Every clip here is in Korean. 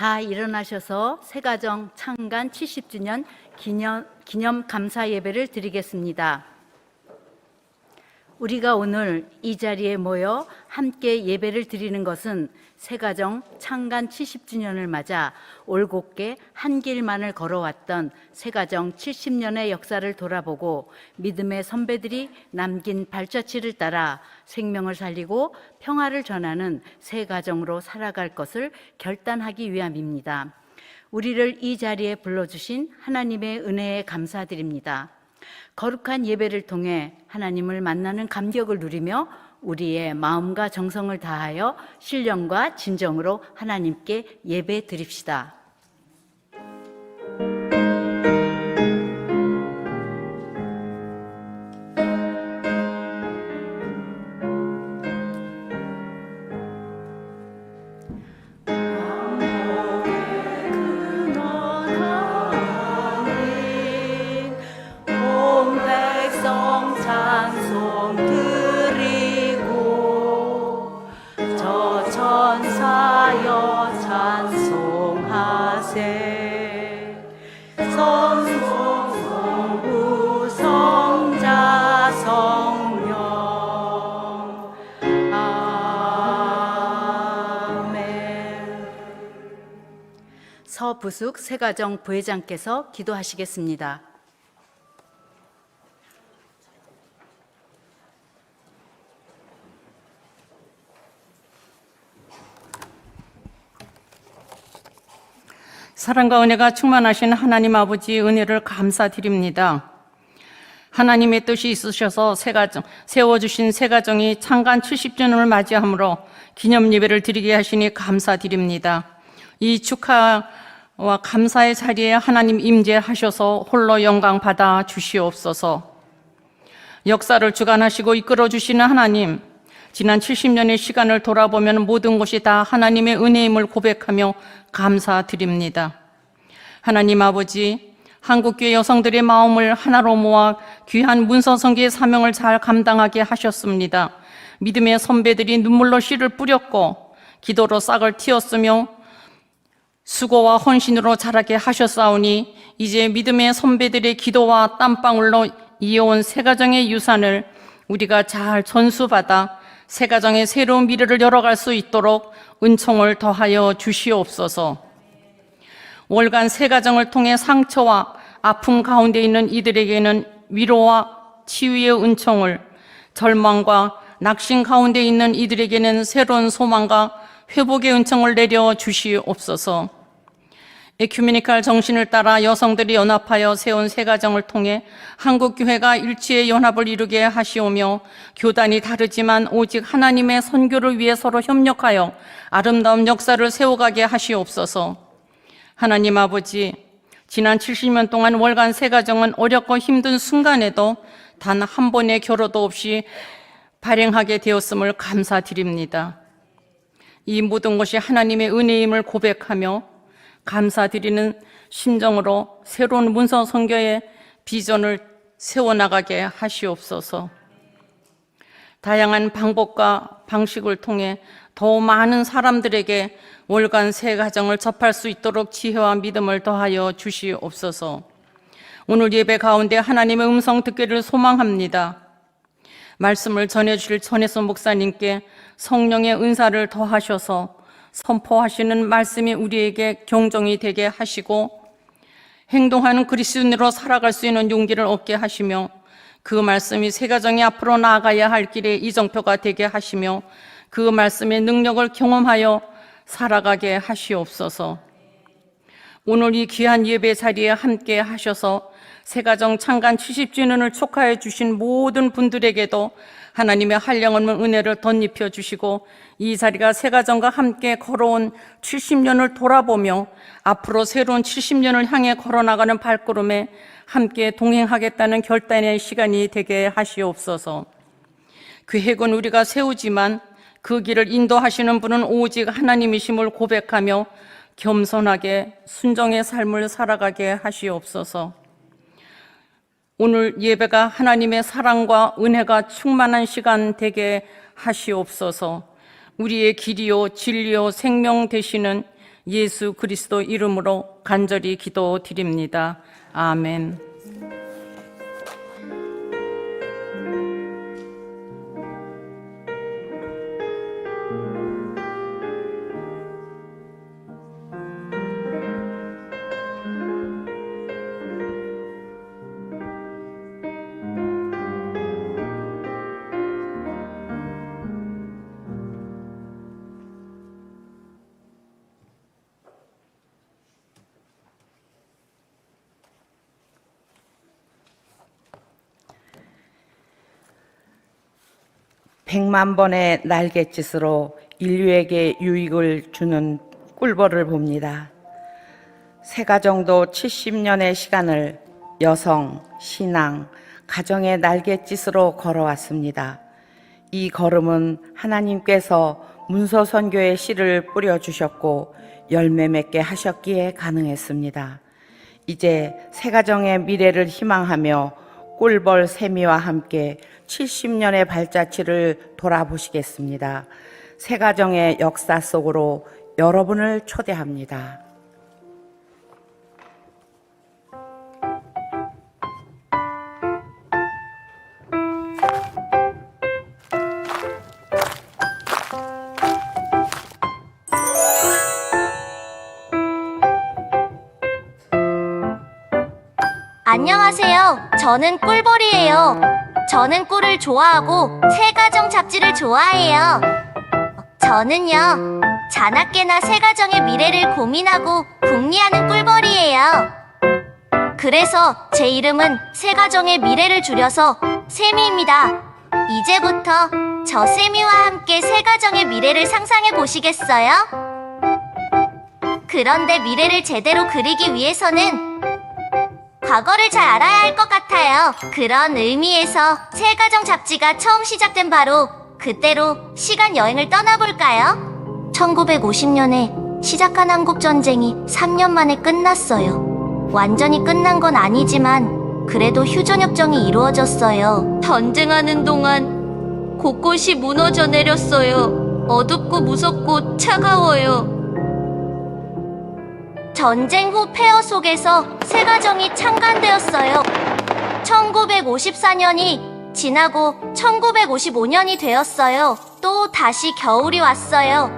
다 일어나셔서 새가정 창간 70주년 기념 감사 예배를 드리겠습니다. 우리가 오늘 이 자리에 모여 함께 예배를 드리는 것은 새가정 창간 70주년을 맞아 올곧게 한 길만을 걸어왔던 새가정 70년의 역사를 돌아보고 믿음의 선배들이 남긴 발자취를 따라 생명을 살리고 평화를 전하는 새가정으로 살아갈 것을 결단하기 위함입니다. 우리를 이 자리에 불러주신 하나님의 은혜에 감사드립니다. 거룩한 예배를 통해 하나님을 만나는 감격을 누리며 우리의 마음과 정성을 다하여 신령과 진정으로 하나님께 예배 드립시다. 서부숙 새가정 부회장께서 기도하시겠습니다. 사랑과 은혜가 충만하신 하나님 아버지의 은혜를 감사드립니다. 하나님의 뜻이 있으셔서 세워주신 새가정이 창간 70주년을 맞이하므로 기념 예배를 드리게 하시니 감사드립니다. 이 축하와 감사의 자리에 하나님 임재하셔서 홀로 영광 받아 주시옵소서. 역사를 주관하시고 이끌어 주시는 하나님, 지난 70년의 시간을 돌아보면 모든 것이 다 하나님의 은혜임을 고백하며 감사드립니다. 하나님 아버지, 한국교회 여성들의 마음을 하나로 모아 귀한 문서선교의 사명을 잘 감당하게 하셨습니다. 믿음의 선배들이 눈물로 씨를 뿌렸고 기도로 싹을 틔웠으며 수고와 헌신으로 자라게 하셨사오니 이제 믿음의 선배들의 기도와 땀방울로 이어온 새가정의 유산을 우리가 잘 전수받아 새가정의 새로운 미래를 열어갈 수 있도록 은총을 더하여 주시옵소서. 월간 새가정을 통해 상처와 아픔 가운데 있는 이들에게는 위로와 치유의 은총을, 절망과 낙심 가운데 있는 이들에게는 새로운 소망과 회복의 은총을 내려 주시옵소서. 에큐메니칼 정신을 따라 여성들이 연합하여 세운 새가정을 통해 한국교회가 일치의 연합을 이루게 하시오며 교단이 다르지만 오직 하나님의 선교를 위해 서로 협력하여 아름다운 역사를 세워가게 하시옵소서. 하나님 아버지, 지난 70년 동안 월간 새가정은 어렵고 힘든 순간에도 단 한 번의 결호도 없이 발행하게 되었음을 감사드립니다. 이 모든 것이 하나님의 은혜임을 고백하며 감사드리는 심정으로 새로운 문서 선교의 비전을 세워나가게 하시옵소서. 다양한 방법과 방식을 통해 더 많은 사람들에게 월간 새가정을 접할 수 있도록 지혜와 믿음을 더하여 주시옵소서. 오늘 예배 가운데 하나님의 음성 듣기를 소망합니다. 말씀을 전해주실 전혜선 목사님께 성령의 은사를 더하셔서 선포하시는 말씀이 우리에게 경종이 되게 하시고 행동하는 그리스도인으로 살아갈 수 있는 용기를 얻게 하시며 그 말씀이 새가정이 앞으로 나아가야 할 길의 이정표가 되게 하시며 그 말씀의 능력을 경험하여 살아가게 하시옵소서. 오늘 이 귀한 예배 자리에 함께 하셔서 새가정 창간 70주년을 축하해 주신 모든 분들에게도 하나님의 한량없는 은혜를 덧입혀 주시고 이 자리가 새가정과 함께 걸어온 70년을 돌아보며 앞으로 새로운 70년을 향해 걸어나가는 발걸음에 함께 동행하겠다는 결단의 시간이 되게 하시옵소서. 계획은 우리가 세우지만 그 길을 인도하시는 분은 오직 하나님이심을 고백하며 겸손하게 순종의 삶을 살아가게 하시옵소서. 오늘 예배가 하나님의 사랑과 은혜가 충만한 시간 되게 하시옵소서. 우리의 길이요 진리요 생명 되시는 예수 그리스도 이름으로 간절히 기도드립니다. 아멘. 백만 번의 날갯짓으로 인류에게 유익을 주는 꿀벌을 봅니다. 새가정도 70년의 시간을 여성, 신앙, 가정의 날갯짓으로 걸어왔습니다. 이 걸음은 하나님께서 문서 선교의 씨를 뿌려주셨고 열매 맺게 하셨기에 가능했습니다. 이제 새가정의 미래를 희망하며 꿀벌 세미와 함께 70년의 발자취를 돌아보시겠습니다. 새가정의 역사 속으로 여러분을 초대합니다. 안녕하세요. 저는 꿀벌이에요. 저는 꿀을 좋아하고 새가정 잡지를 좋아해요. 저는요, 자나깨나 새가정의 미래를 고민하고 궁리하는 꿀벌이에요. 그래서 제 이름은 새가정의 미래를 줄여서 세미입니다. 이제부터 저 세미와 함께 새가정의 미래를 상상해 보시겠어요? 그런데 미래를 제대로 그리기 위해서는 과거를 잘 알아야 할 것 같아요. 그런 의미에서 새가정 잡지가 처음 시작된 바로 그때로 시간 여행을 떠나볼까요? 1950년에 시작한 한국전쟁이 3년 만에 끝났어요. 완전히 끝난 건 아니지만 그래도 휴전협정이 이루어졌어요. 전쟁하는 동안 곳곳이 무너져 내렸어요. 어둡고 무섭고 차가워요. 전쟁 후 폐허 속에서 새가정이 창간되었어요. 1954년이 지나고 1955년이 되었어요. 또 다시 겨울이 왔어요.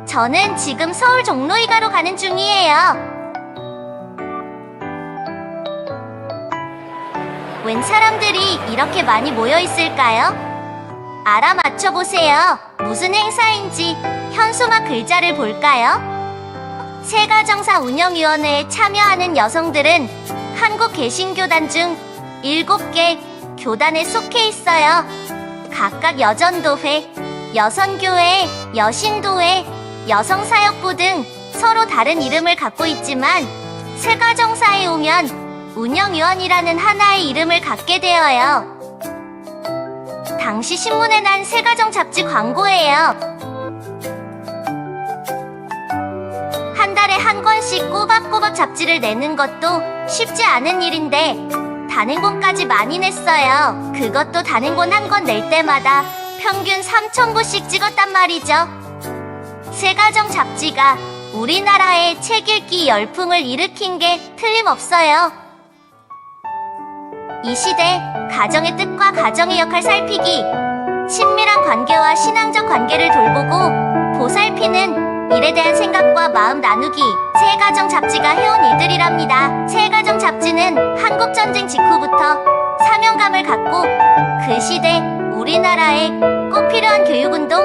저는 지금 서울 종로이가로 가는 중이에요. 웬 사람들이 이렇게 많이 모여 있을까요? 알아맞혀 보세요. 무슨 행사인지 현수막 글자를 볼까요? 새가정사 운영위원회에 참여하는 여성들은 한국 개신교단 중 7개 교단에 속해 있어요. 각각 여전도회, 여선교회, 여신도회, 여성사역부 등 서로 다른 이름을 갖고 있지만 새가정사에 오면 운영위원이라는 하나의 이름을 갖게 되어요. 당시 신문에 난 새가정 잡지 광고예요. 한 달에 한 권씩 꼬박꼬박 잡지를 내는 것도 쉽지 않은 일인데 단행본까지 많이 냈어요. 그것도 단행본 한 권 낼 때마다 평균 3,000부씩 찍었단 말이죠. 새가정 잡지가 우리나라의 책 읽기 열풍을 일으킨 게 틀림없어요. 이 시대 가정의 뜻과 가정의 역할 살피기, 친밀한 관계와 신앙적 관계를 돌보고 보살피는 일에 대한 생각과 마음 나누기, 새가정 잡지가 해온 일들이랍니다. 새가정 잡지는 한국전쟁 직후부터 사명감을 갖고 그 시대 우리나라에 꼭 필요한 교육운동,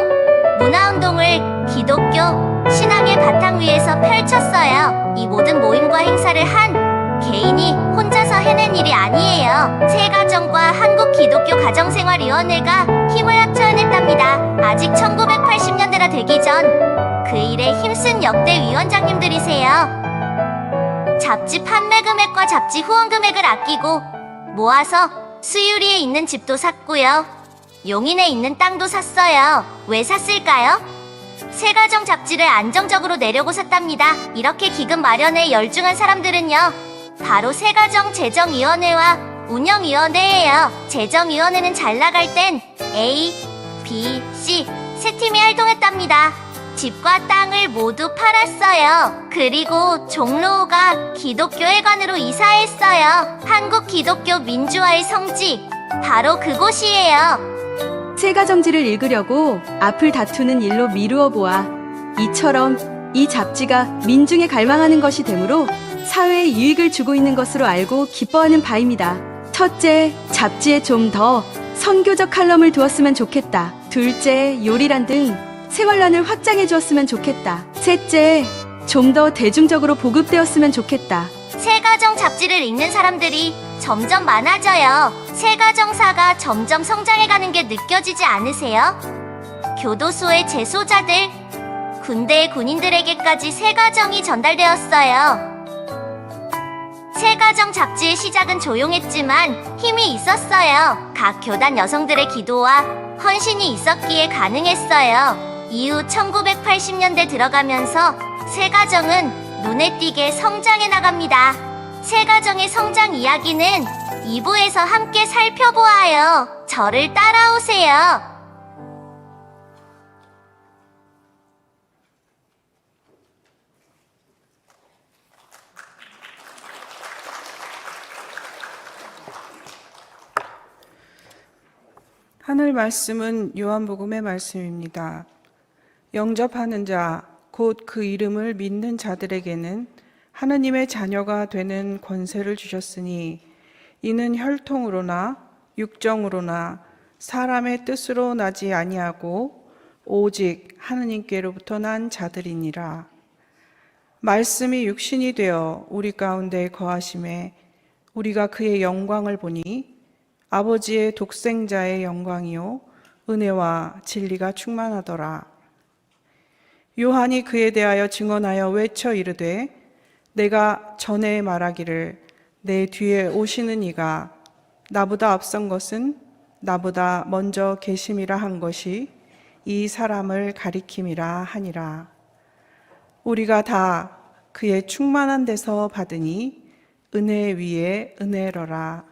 문화운동을 기독교 신앙의 바탕 위에서 펼쳤어요. 이 모든 모임과 행사를 한 개인이 혼자서 해낸 일이 아니에요. 새가정과 한국기독교가정생활위원회가 힘을 합쳐 해냈답니다. 아직 1980년대라 되기 전 그 일에 힘쓴 역대 위원장님들이세요. 잡지 판매 금액과 잡지 후원 금액을 아끼고 모아서 수유리에 있는 집도 샀고요. 용인에 있는 땅도 샀어요. 왜 샀을까요? 새가정 잡지를 안정적으로 내려고 샀답니다. 이렇게 기금 마련에 열중한 사람들은요, 바로 새가정 재정위원회와 운영위원회예요. 재정위원회는 잘 나갈 땐 A, B, C 세 팀이 활동했답니다. 집과 땅을 모두 팔았어요. 그리고 종로가 기독교회관으로 이사했어요. 한국 기독교 민주화의 성지, 바로 그곳이에요. 세가정지를 읽으려고 앞을 다투는 일로 미루어 보아 이처럼 이 잡지가 민중에 갈망하는 것이 되므로 사회에 유익을 주고 있는 것으로 알고 기뻐하는 바입니다. 첫째, 잡지에 좀 더 선교적 칼럼을 두었으면 좋겠다. 둘째, 요리란 등 생활란을 확장해 주었으면 좋겠다. 셋째, 좀 더 대중적으로 보급되었으면 좋겠다. 새가정 잡지를 읽는 사람들이 점점 많아져요. 새가정사가 점점 성장해가는 게 느껴지지 않으세요? 교도소의 재소자들, 군대의 군인들에게까지 새가정이 전달되었어요. 새가정 잡지의 시작은 조용했지만 힘이 있었어요. 각 교단 여성들의 기도와 헌신이 있었기에 가능했어요. 이후 1980년대 들어가면서 새가정은 눈에 띄게 성장해 나갑니다. 새가정의 성장 이야기는 2부에서 함께 살펴보아요. 저를 따라오세요. 하늘 말씀은 요한복음의 말씀입니다. 영접하는 자, 곧 그 이름을 믿는 자들에게는 하느님의 자녀가 되는 권세를 주셨으니 이는 혈통으로나 육정으로나 사람의 뜻으로 나지 아니하고 오직 하느님께로부터 난 자들이니라. 말씀이 육신이 되어 우리 가운데 거하심에 우리가 그의 영광을 보니 아버지의 독생자의 영광이요 은혜와 진리가 충만하더라. 요한이 그에 대하여 증언하여 외쳐 이르되 내가 전에 말하기를 내 뒤에 오시는 이가 나보다 앞선 것은 나보다 먼저 계심이라 한 것이 이 사람을 가리킴이라 하니라. 우리가 다 그의 충만한 데서 받으니 은혜 위에 은혜로라.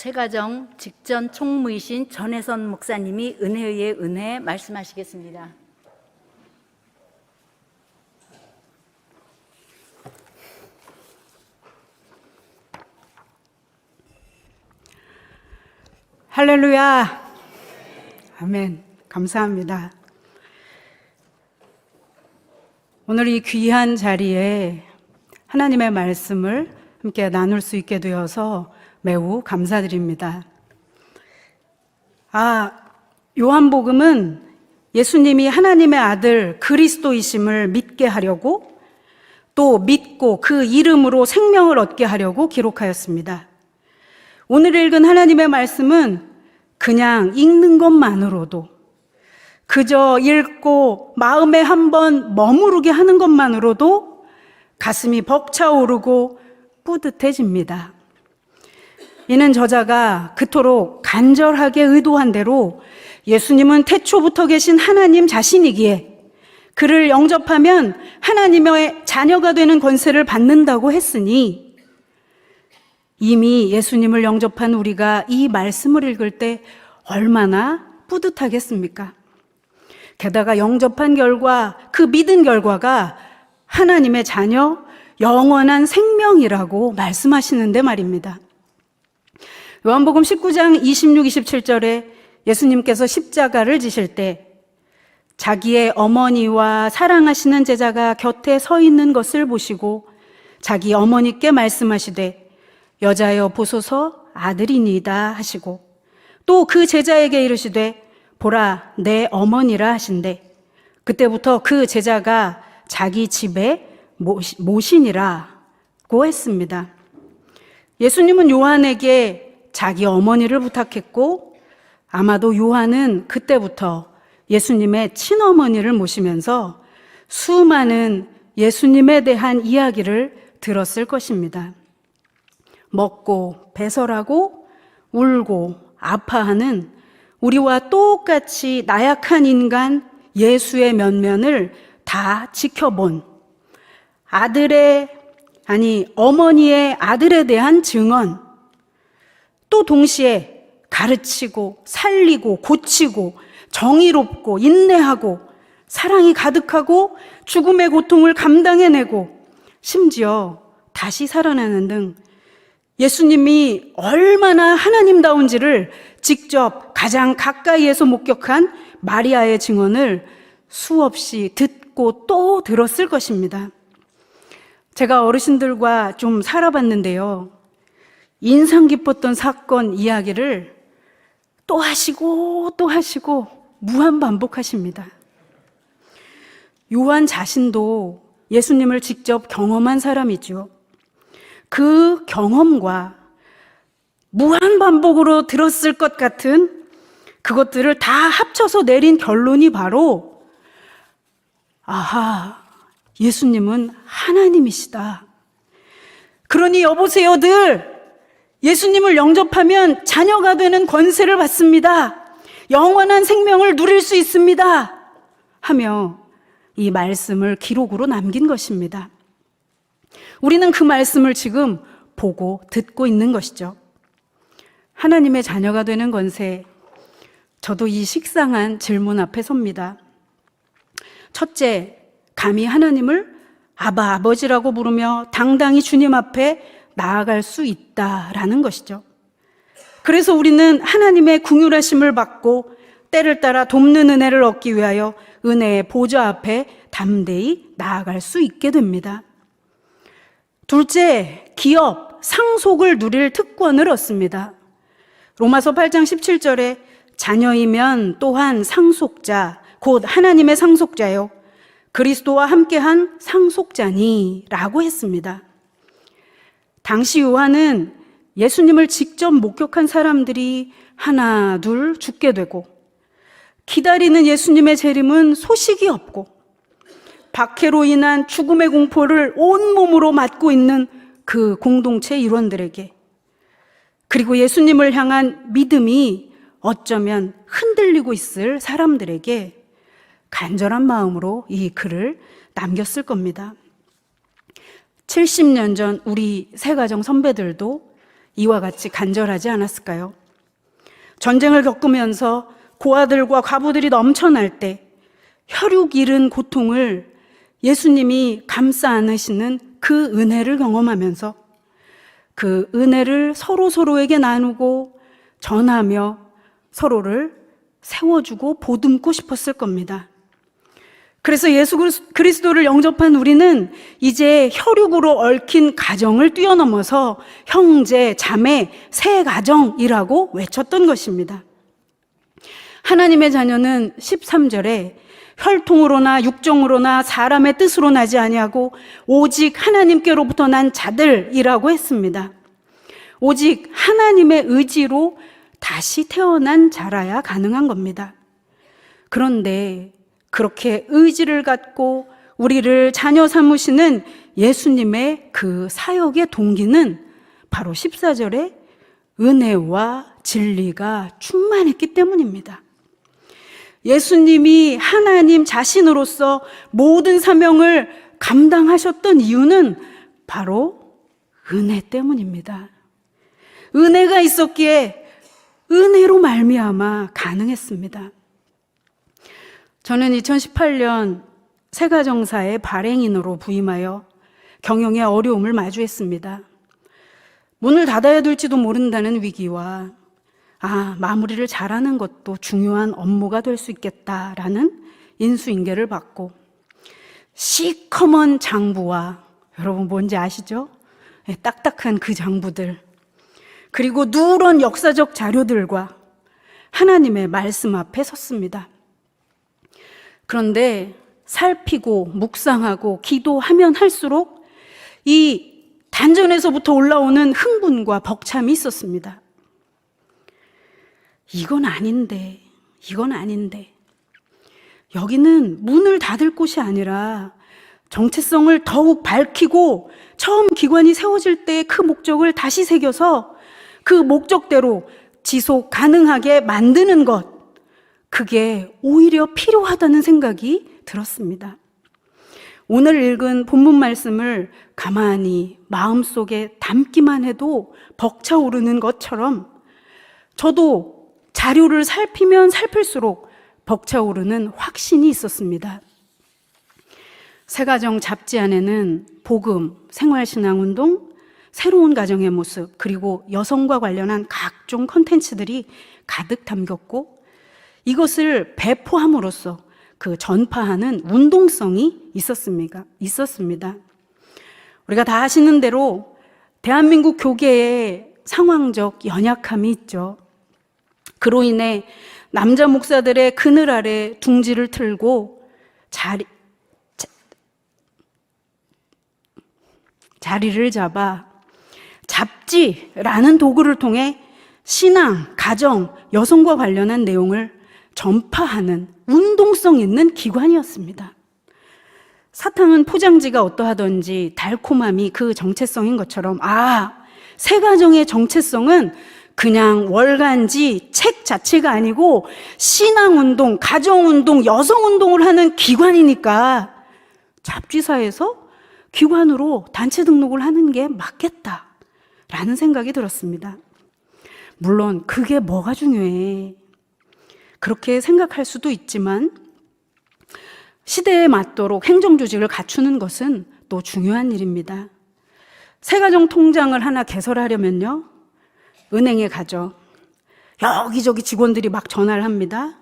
새가정 직전 총무이신 전혜선 목사님이 은혜의 은혜 말씀하시겠습니다. 할렐루야. 아멘. 감사합니다. 오늘 이 귀한 자리에 하나님의 말씀을 함께 나눌 수 있게 되어서 매우 감사드립니다. 요한복음은 예수님이 하나님의 아들 그리스도이심을 믿게 하려고 또 믿고 그 이름으로 생명을 얻게 하려고 기록하였습니다. 오늘 읽은 하나님의 말씀은 그냥 읽는 것만으로도, 그저 읽고 마음에 한번 머무르게 하는 것만으로도 가슴이 벅차오르고 뿌듯해집니다. 이는 저자가 그토록 간절하게 의도한 대로 예수님은 태초부터 계신 하나님 자신이기에 그를 영접하면 하나님의 자녀가 되는 권세를 받는다고 했으니, 이미 예수님을 영접한 우리가 이 말씀을 읽을 때 얼마나 뿌듯하겠습니까? 게다가 영접한 결과, 그 믿은 결과가 하나님의 자녀, 영원한 생명이라고 말씀하시는데 말입니다. 요한복음 19장 26, 27절에 예수님께서 십자가를 지실 때 자기의 어머니와 사랑하시는 제자가 곁에 서 있는 것을 보시고 자기 어머니께 말씀하시되 여자여 보소서 아들이니이다 하시고, 또 그 제자에게 이르시되 보라 내 어머니라 하신대, 그때부터 그 제자가 자기 집에 모시니라고 했습니다. 예수님은 요한에게 자기 어머니를 부탁했고, 아마도 요한은 그때부터 예수님의 친어머니를 모시면서 수많은 예수님에 대한 이야기를 들었을 것입니다. 먹고 배설하고 울고 아파하는 우리와 똑같이 나약한 인간 예수의 면면을 다 지켜본 어머니의 아들에 대한 증언, 또 동시에 가르치고 살리고 고치고 정의롭고 인내하고 사랑이 가득하고 죽음의 고통을 감당해내고 심지어 다시 살아나는 등 예수님이 얼마나 하나님다운지를 직접 가장 가까이에서 목격한 마리아의 증언을 수없이 듣고 또 들었을 것입니다. 제가 어르신들과 좀 살아봤는데요, 인상 깊었던 사건 이야기를 또 하시고 또 하시고 무한 반복하십니다. 요한 자신도 예수님을 직접 경험한 사람이죠. 그 경험과 무한 반복으로 들었을 것 같은 그것들을 다 합쳐서 내린 결론이 바로, 아하, 예수님은 하나님이시다. 그러니 여보세요들, 예수님을 영접하면 자녀가 되는 권세를 받습니다. 영원한 생명을 누릴 수 있습니다. 하며 이 말씀을 기록으로 남긴 것입니다. 우리는 그 말씀을 지금 보고 듣고 있는 것이죠. 하나님의 자녀가 되는 권세, 저도 이 식상한 질문 앞에 섭니다. 첫째, 감히 하나님을 아바, 아버지라고 부르며 당당히 주님 앞에 나아갈 수 있다라는 것이죠. 그래서 우리는 하나님의 긍휼하심을 받고 때를 따라 돕는 은혜를 얻기 위하여 은혜의 보좌 앞에 담대히 나아갈 수 있게 됩니다. 둘째, 기업, 상속을 누릴 특권을 얻습니다. 로마서 8장 17절에 자녀이면 또한 상속자, 곧 하나님의 상속자요 그리스도와 함께한 상속자니 라고 했습니다. 당시 요한은 예수님을 직접 목격한 사람들이 하나 둘 죽게 되고, 기다리는 예수님의 재림은 소식이 없고, 박해로 인한 죽음의 공포를 온몸으로 맞고 있는 그 공동체 일원들에게, 그리고 예수님을 향한 믿음이 어쩌면 흔들리고 있을 사람들에게 간절한 마음으로 이 글을 남겼을 겁니다. 70년 전 우리 새가정 선배들도 이와 같이 간절하지 않았을까요? 전쟁을 겪으면서 고아들과 과부들이 넘쳐날 때 혈육 잃은 고통을 예수님이 감싸 안으시는 그 은혜를 경험하면서 그 은혜를 서로에게 나누고 전하며 서로를 세워주고 보듬고 싶었을 겁니다. 그래서 예수 그리스도를 영접한 우리는 이제 혈육으로 얽힌 가정을 뛰어넘어서 형제, 자매, 새 가정이라고 외쳤던 것입니다. 하나님의 자녀는 13절에 혈통으로나 육정으로나 사람의 뜻으로 나지 아니하고 오직 하나님께로부터 난 자들이라고 했습니다. 오직 하나님의 의지로 다시 태어난 자라야 가능한 겁니다. 그런데 그렇게 의지를 갖고 우리를 자녀 삼으시는 예수님의 그 사역의 동기는 바로 14절에 은혜와 진리가 충만했기 때문입니다. 예수님이 하나님 자신으로서 모든 사명을 감당하셨던 이유는 바로 은혜 때문입니다. 은혜가 있었기에 은혜로 말미암아 가능했습니다. 저는 2018년 새가정사의 발행인으로 부임하여 경영의 어려움을 마주했습니다. 문을 닫아야 될지도 모른다는 위기와 마무리를 잘하는 것도 중요한 업무가 될 수 있겠다라는 인수인계를 받고 시커먼 장부와 여러분 뭔지 아시죠? 딱딱한 그 장부들 그리고 누런 역사적 자료들과 하나님의 말씀 앞에 섰습니다. 그런데 살피고 묵상하고 기도하면 할수록 이 단전에서부터 올라오는 흥분과 벅참이 있었습니다. 이건 아닌데. 여기는 문을 닫을 곳이 아니라 정체성을 더욱 밝히고 처음 기관이 세워질 때의 그 목적을 다시 새겨서 그 목적대로 지속 가능하게 만드는 것, 그게 오히려 필요하다는 생각이 들었습니다. 오늘 읽은 본문 말씀을 가만히 마음속에 담기만 해도 벅차오르는 것처럼 저도 자료를 살피면 살필수록 벅차오르는 확신이 있었습니다. 새가정 잡지 안에는 복음, 생활신앙운동, 새로운 가정의 모습, 그리고 여성과 관련한 각종 콘텐츠들이 가득 담겼고 이것을 배포함으로써 그 전파하는 운동성이 있었습니다. 우리가 다 아시는 대로 대한민국 교계에 상황적 연약함이 있죠. 그로 인해 남자 목사들의 그늘 아래 둥지를 틀고 자리를 잡아 잡지라는 도구를 통해 신앙, 가정, 여성과 관련한 내용을 전파하는 운동성 있는 기관이었습니다. 사탕은 포장지가 어떠하던지 달콤함이 그 정체성인 것처럼 새가정의 정체성은 그냥 월간지 책 자체가 아니고 신앙운동, 가정운동, 여성운동을 하는 기관이니까 잡지사에서 기관으로 단체 등록을 하는 게 맞겠다라는 생각이 들었습니다. 물론 그게 뭐가 중요해. 그렇게 생각할 수도 있지만 시대에 맞도록 행정조직을 갖추는 것은 또 중요한 일입니다. 새가정 통장을 하나 개설하려면요, 은행에 가죠. 여기저기 직원들이 막 전화를 합니다.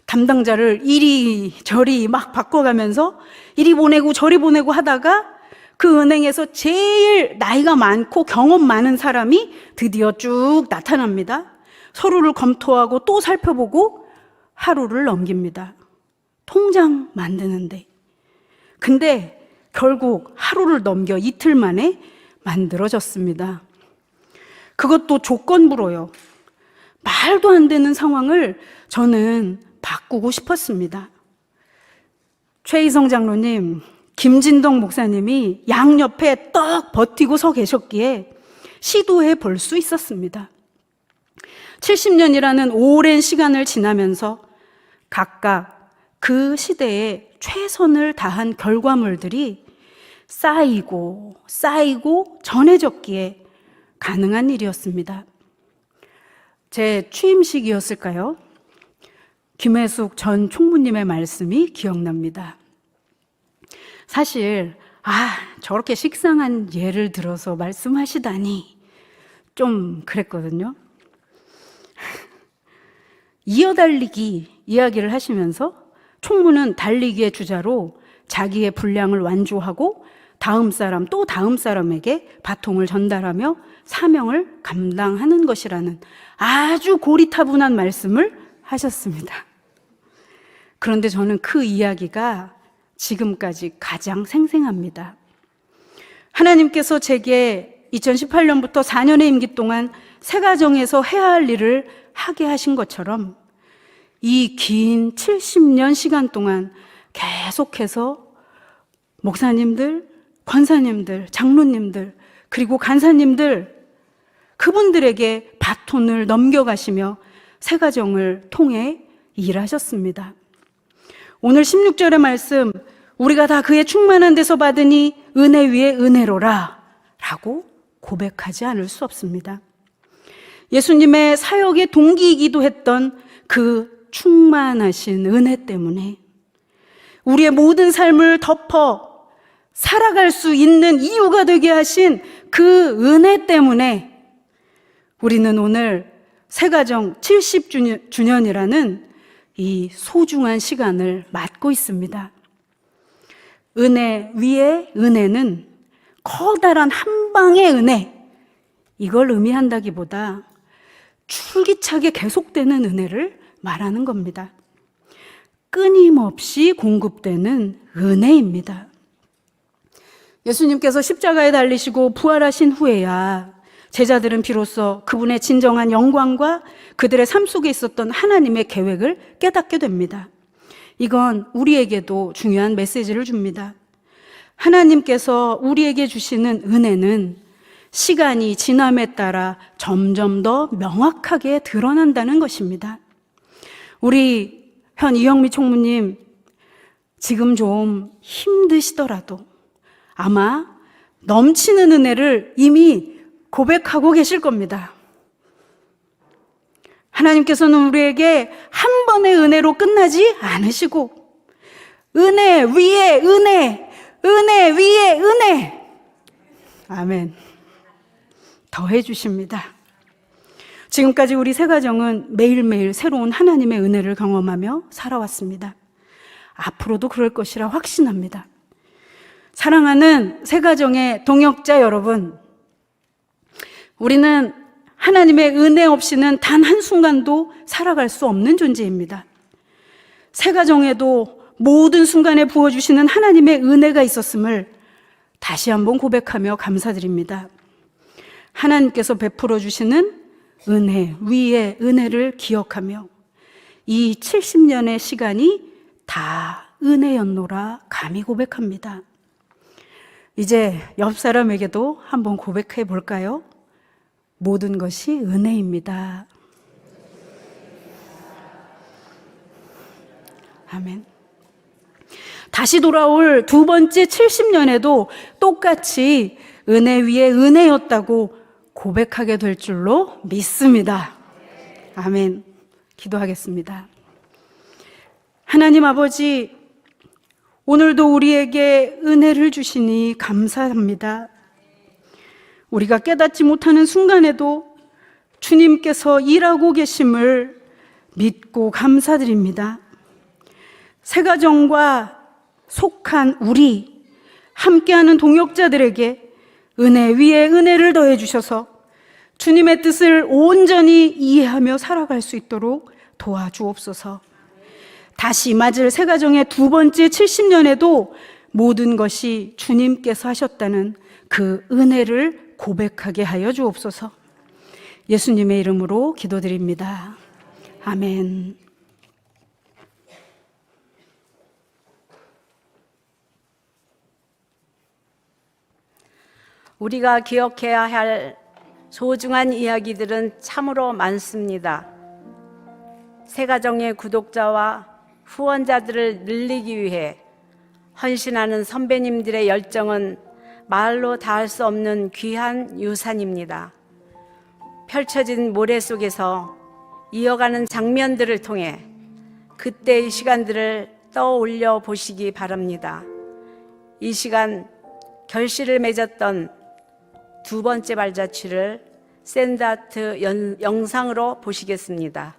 담당자를 이리저리 막 바꿔가면서 이리 보내고 저리 보내고 하다가 그 은행에서 제일 나이가 많고 경험 많은 사람이 드디어 쭉 나타납니다. 서류를 검토하고 또 살펴보고 하루를 넘깁니다. 통장 만드는데. 근데 결국 하루를 넘겨 이틀 만에 만들어졌습니다. 그것도 조건부로요. 말도 안 되는 상황을 저는 바꾸고 싶었습니다. 최희성 장로님, 김진덕 목사님이 양옆에 떡 버티고 서 계셨기에 시도해 볼 수 있었습니다. 70년이라는 오랜 시간을 지나면서 각각 그 시대에 최선을 다한 결과물들이 쌓이고 전해졌기에 가능한 일이었습니다. 제 취임식이었을까요? 김혜숙 전 총무님의 말씀이 기억납니다. 사실 저렇게 식상한 예를 들어서 말씀하시다니 좀 그랬거든요. 이어달리기 이야기를 하시면서 총무는 달리기의 주자로 자기의 분량을 완주하고 다음 사람 또 다음 사람에게 바통을 전달하며 사명을 감당하는 것이라는 아주 고리타분한 말씀을 하셨습니다. 그런데 저는 그 이야기가 지금까지 가장 생생합니다. 하나님께서 제게 2018년부터 4년의 임기 동안 새가정에서 해야 할 일을 하게 하신 것처럼 이 긴 70년 시간 동안 계속해서 목사님들, 권사님들, 장로님들, 그리고 간사님들, 그분들에게 바톤을 넘겨가시며 새가정을 통해 일하셨습니다. 오늘 16절의 말씀, 우리가 다 그의 충만한 데서 받으니 은혜 위에 은혜로라 라고 고백하지 않을 수 없습니다. 예수님의 사역의 동기이기도 했던 그 충만하신 은혜 때문에 우리의 모든 삶을 덮어 살아갈 수 있는 이유가 되게 하신 그 은혜 때문에 우리는 오늘 새가정 70주년이라는 이 소중한 시간을 맞고 있습니다. 은혜 위에 은혜는 커다란 한 방의 은혜, 이걸 의미한다기보다 줄기차게 계속되는 은혜를 말하는 겁니다. 끊임없이 공급되는 은혜입니다. 예수님께서 십자가에 달리시고 부활하신 후에야 제자들은 비로소 그분의 진정한 영광과 그들의 삶 속에 있었던 하나님의 계획을 깨닫게 됩니다. 이건 우리에게도 중요한 메시지를 줍니다. 하나님께서 우리에게 주시는 은혜는 시간이 지남에 따라 점점 더 명확하게 드러난다는 것입니다. 우리 현 이영미 총무님, 지금 좀 힘드시더라도 아마 넘치는 은혜를 이미 고백하고 계실 겁니다. 하나님께서는 우리에게 한 번의 은혜로 끝나지 않으시고 은혜 위에 은혜, 은혜 위에 은혜, 아멘, 더해 주십니다. 지금까지 우리 새가정은 매일매일 새로운 하나님의 은혜를 경험하며 살아왔습니다. 앞으로도 그럴 것이라 확신합니다. 사랑하는 새가정의 동역자 여러분, 우리는 하나님의 은혜 없이는 단 한순간도 살아갈 수 없는 존재입니다. 새가정에도 모든 순간에 부어주시는 하나님의 은혜가 있었음을 다시 한번 고백하며 감사드립니다. 하나님께서 베풀어 주시는 은혜 위에 은혜를 기억하며 이 70년의 시간이 다 은혜였노라 감히 고백합니다. 이제 옆 사람에게도 한번 고백해 볼까요? 모든 것이 은혜입니다. 아멘. 다시 돌아올 두 번째 70년에도 똑같이 은혜 위에 은혜였다고 고백하게 될 줄로 믿습니다. 아멘. 기도하겠습니다. 하나님 아버지, 오늘도 우리에게 은혜를 주시니 감사합니다. 우리가 깨닫지 못하는 순간에도 주님께서 일하고 계심을 믿고 감사드립니다. 새가정과 속한 우리, 함께하는 동역자들에게 은혜 위에 은혜를 더해 주셔서 주님의 뜻을 온전히 이해하며 살아갈 수 있도록 도와주옵소서. 다시 맞을 새가정의 두 번째 70년에도 모든 것이 주님께서 하셨다는 그 은혜를 고백하게 하여 주옵소서. 예수님의 이름으로 기도드립니다. 아멘. 우리가 기억해야 할 소중한 이야기들은 참으로 많습니다. 새가정의 구독자와 후원자들을 늘리기 위해 헌신하는 선배님들의 열정은 말로 다할 수 없는 귀한 유산입니다. 펼쳐진 모래 속에서 이어가는 장면들을 통해 그때의 시간들을 떠올려 보시기 바랍니다. 이 시간 결실을 맺었던 두 번째 발자취를 샌드아트 영상으로 보시겠습니다.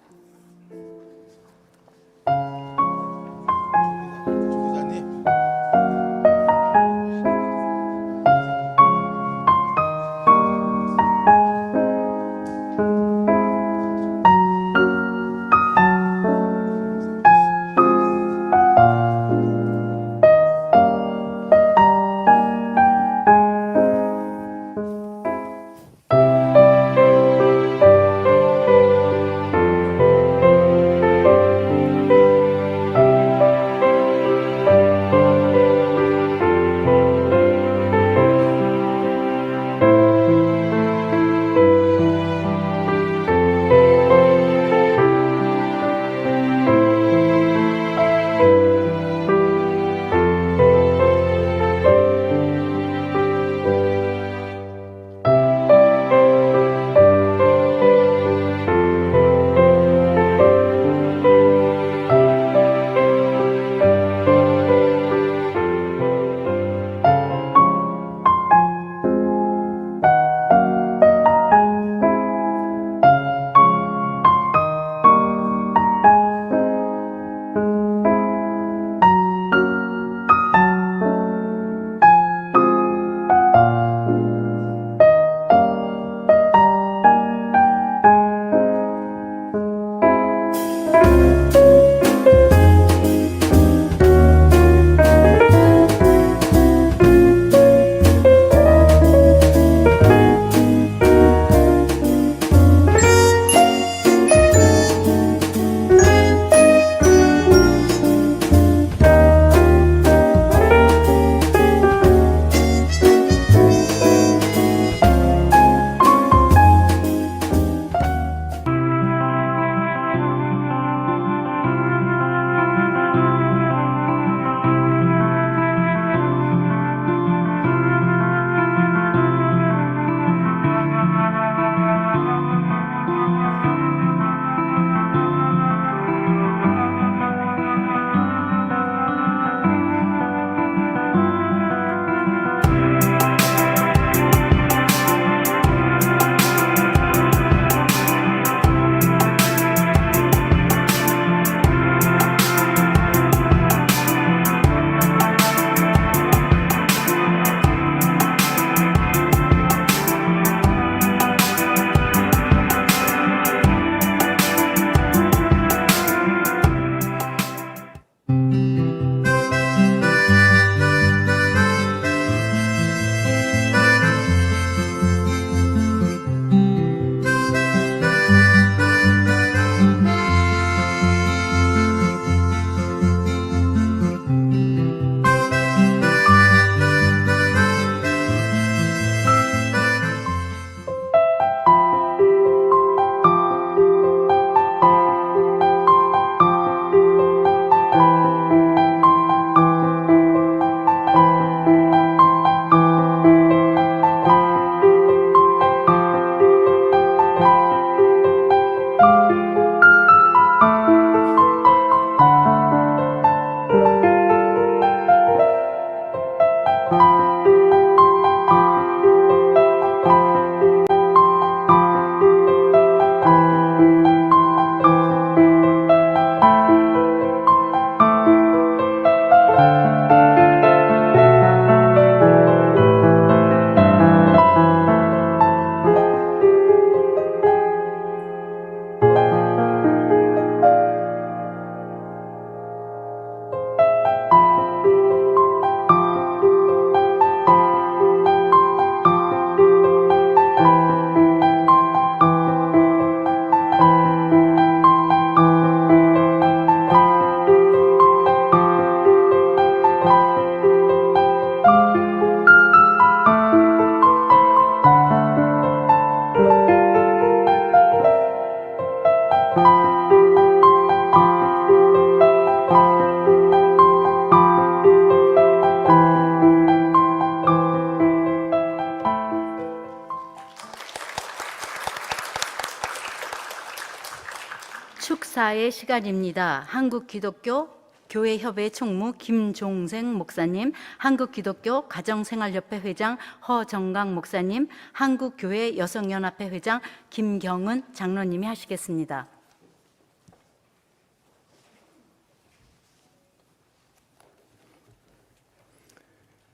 축하의 시간입니다. 한국기독교 교회협회 총무 김종생 목사님, 한국기독교 가정생활협회 회장 허정강 목사님, 한국교회 여성연합회 회장 김경은 장로님이 하시겠습니다.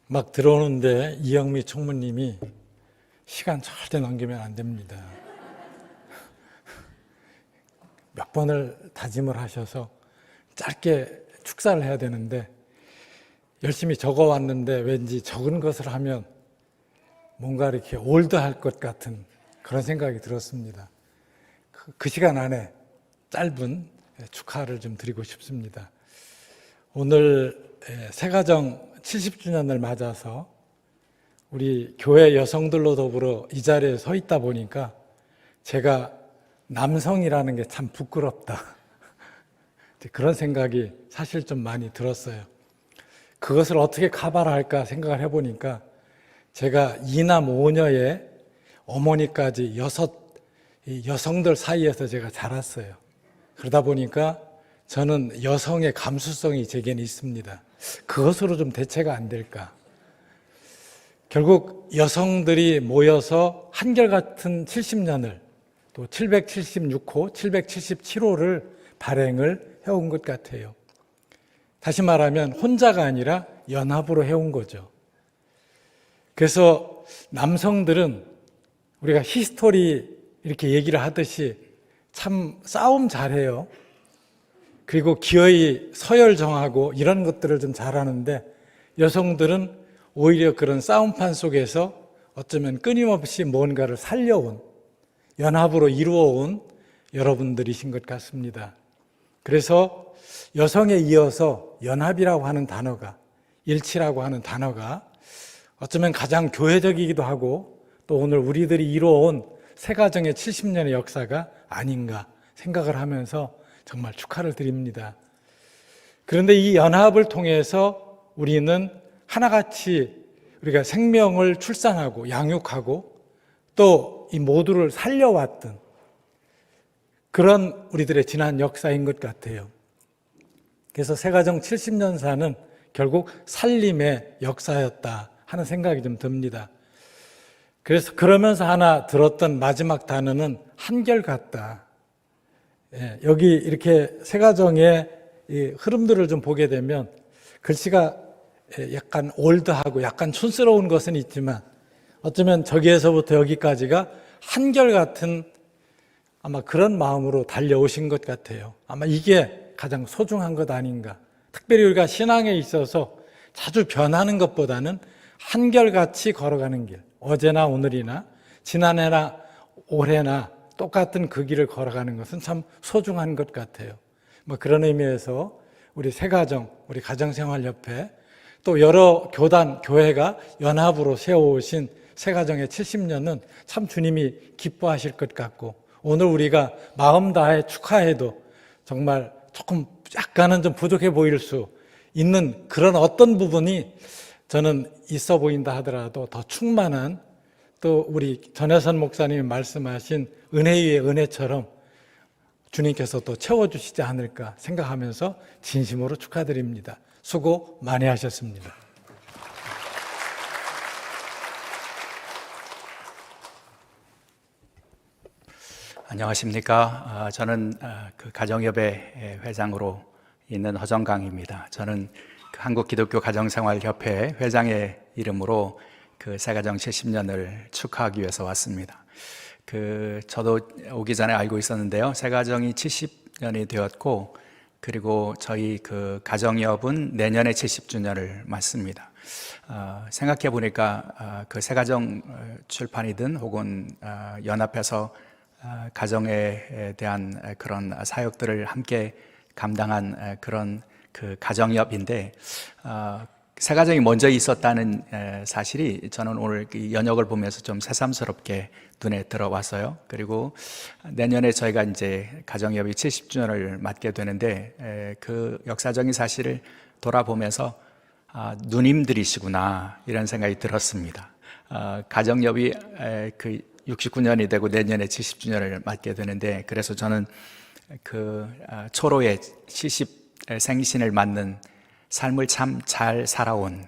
막 들어오는데 이영미 총무님이 시간 절대 넘기면 안 됩니다. 몇 번을 다짐을 하셔서 짧게 축사를 해야 되는데 열심히 적어왔는데 왠지 적은 것을 하면 뭔가 이렇게 올드할 것 같은 그런 생각이 들었습니다. 그 시간 안에 짧은 축하를 좀 드리고 싶습니다. 오늘 새가정 70주년을 맞아서 우리 교회 여성들로 더불어 이 자리에 서 있다 보니까 제가 남성이라는 게 참 부끄럽다. 그런 생각이 사실 좀 많이 들었어요. 그것을 어떻게 카바할까 생각을 해보니까 제가 이남 5녀의 어머니까지 6 여성들 사이에서 제가 자랐어요. 그러다 보니까 저는 여성의 감수성이 제게는 있습니다. 그것으로 좀 대체가 안 될까. 결국 여성들이 모여서 한결같은 70년을 또 776호, 777호를 발행을 해온 것 같아요. 다시 말하면 혼자가 아니라 연합으로 해온 거죠. 그래서 남성들은 우리가 히스토리 이렇게 얘기를 하듯이 참 싸움 잘해요. 그리고 기어이 서열 정하고 이런 것들을 좀 잘하는데 여성들은 오히려 그런 싸움판 속에서 어쩌면 끊임없이 뭔가를 살려온, 연합으로 이루어온 여러분들이신 것 같습니다. 그래서 여성에 이어서 연합이라고 하는 단어가, 일치라고 하는 단어가 어쩌면 가장 교회적이기도 하고 또 오늘 우리들이 이루어온 새가정의 70년의 역사가 아닌가 생각을 하면서 정말 축하를 드립니다. 그런데 이 연합을 통해서 우리는 하나같이 우리가 생명을 출산하고 양육하고 또 이 모두를 살려왔던 그런 우리들의 지난 역사인 것 같아요. 그래서 새가정 70년사는 결국 살림의 역사였다 하는 생각이 좀 듭니다. 그래서 그러면서 하나 들었던 마지막 단어는 한결같다. 여기 이렇게 새가정의 이 흐름들을 좀 보게 되면 글씨가 약간 올드하고 약간 촌스러운 것은 있지만 어쩌면 저기에서부터 여기까지가 한결같은 아마 그런 마음으로 달려오신 것 같아요. 아마 이게 가장 소중한 것 아닌가. 특별히 우리가 신앙에 있어서 자주 변하는 것보다는 한결같이 걸어가는 길, 어제나 오늘이나 지난해나 올해나 똑같은 그 길을 걸어가는 것은 참 소중한 것 같아요. 뭐 그런 의미에서 우리 새가정, 우리 가정생활협회 또 여러 교단, 교회가 연합으로 세워오신 새가정의 70년은 참 주님이 기뻐하실 것 같고 오늘 우리가 마음 다해 축하해도 정말 조금 약간은 좀 부족해 보일 수 있는 그런 어떤 부분이 저는 있어 보인다 하더라도 더 충만한 또 우리 전혜선 목사님이 말씀하신 은혜 위의 은혜처럼 주님께서 또 채워주시지 않을까 생각하면서 진심으로 축하드립니다. 수고 많이 하셨습니다. 안녕하십니까. 저는 그 가정협회 회장으로 있는 허정강입니다. 저는 그 한국기독교가정생활협회 회장의 이름으로 그 새가정 70년을 축하하기 위해서 왔습니다. 저도 오기 전에 알고 있었는데요. 새가정이 70년이 되었고, 그리고 저희 그 가정협은 내년에 70주년을 맞습니다. 생각해 보니까 그 새가정 출판이든 혹은 연합해서 가정에 대한 그런 사역들을 함께 감당한 그런 그 가정협인데, 새가정이 먼저 있었다는 사실이 저는 오늘 이 연역을 보면서 좀 새삼스럽게 눈에 들어왔어요. 그리고 내년에 저희가 이제 가정협이 70주년을 맞게 되는데 그 역사적인 사실을 돌아보면서 누님들이시구나 이런 생각이 들었습니다. 가정협이 그 69년이 되고 내년에 70주년을 맞게 되는데, 그래서 저는 초로의 70 생신을 맞는 삶을 참 잘 살아온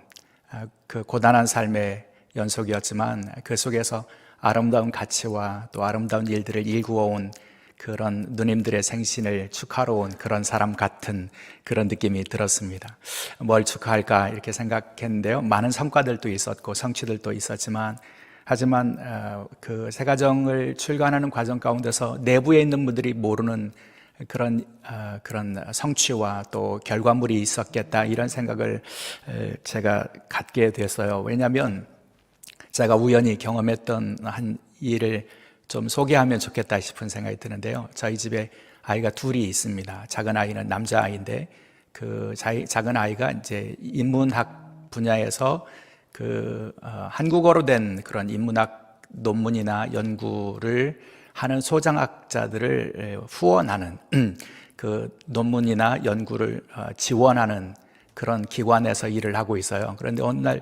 그 고단한 삶의 연속이었지만 그 속에서 아름다운 가치와 또 아름다운 일들을 일구어온 그런 누님들의 생신을 축하러 온 그런 사람 같은 그런 느낌이 들었습니다. 뭘 축하할까 이렇게 생각했는데요. 많은 성과들도 있었고 성취들도 있었지만 하지만 그 새가정을 출간하는 과정 가운데서 내부에 있는 분들이 모르는 그런 성취와 또 결과물이 있었겠다 이런 생각을 제가 갖게 됐어요. 왜냐하면 제가 우연히 경험했던 한 일을 좀 소개하면 좋겠다 싶은 생각이 드는데요. 저희 집에 아이가 둘이 있습니다. 작은 아이는 남자아이인데 그 작은 아이가 이제 인문학 분야에서 한국어로 된 그런 인문학 논문이나 연구를 하는 소장학자들을 후원하는 그 논문이나 연구를 지원하는 그런 기관에서 일을 하고 있어요. 그런데 어느 날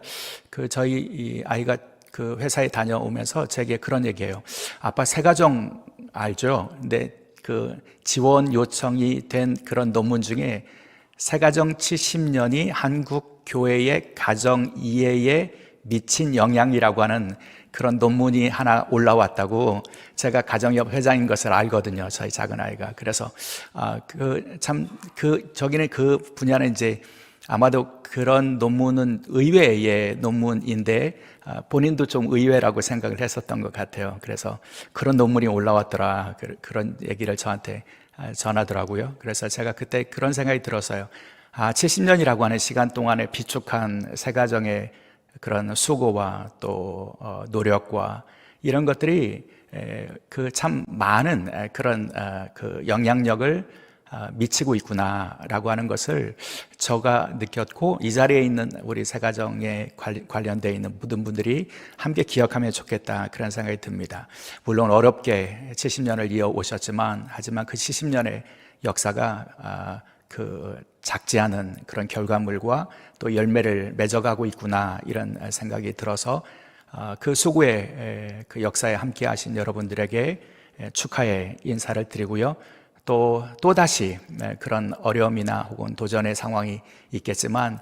저희 이 아이가 그 회사에 다녀오면서 제게 그런 얘기해요. 아빠 새가정 알죠? 근데 그 지원 요청이 된 그런 논문 중에 새가정 70년이 한국 교회의 가정 이해에 미친 영향이라고 하는 그런 논문이 하나 올라왔다고. 제가 가정협 회장인 것을 알거든요. 저희 작은 아이가. 그래서 저기는 그 분야는 이제 아마도 그런 논문은 의외의 논문인데 본인도 좀 의외라고 생각을 했었던 것 같아요. 그래서 그런 논문이 올라왔더라 그런 얘기를 저한테 전하더라고요. 그래서 제가 그때 그런 생각이 들었어요. 70년이라고 하는 시간 동안에 비축한 새가정의 그런 수고와 또 노력과 이런 것들이 그 참 많은 그런 그 영향력을 미치고 있구나라고 하는 것을 제가 느꼈고, 이 자리에 있는 우리 새가정에 관련되어 있는 모든 분들이 함께 기억하면 좋겠다 그런 생각이 듭니다. 물론 어렵게 70년을 이어오셨지만 하지만 그 70년의 역사가 작지 않은 그런 결과물과 또 열매를 맺어가고 있구나 이런 생각이 들어서 그 수고의 그 역사에 함께 하신 여러분들에게 축하의 인사를 드리고요. 또다시 그런 어려움이나 혹은 도전의 상황이 있겠지만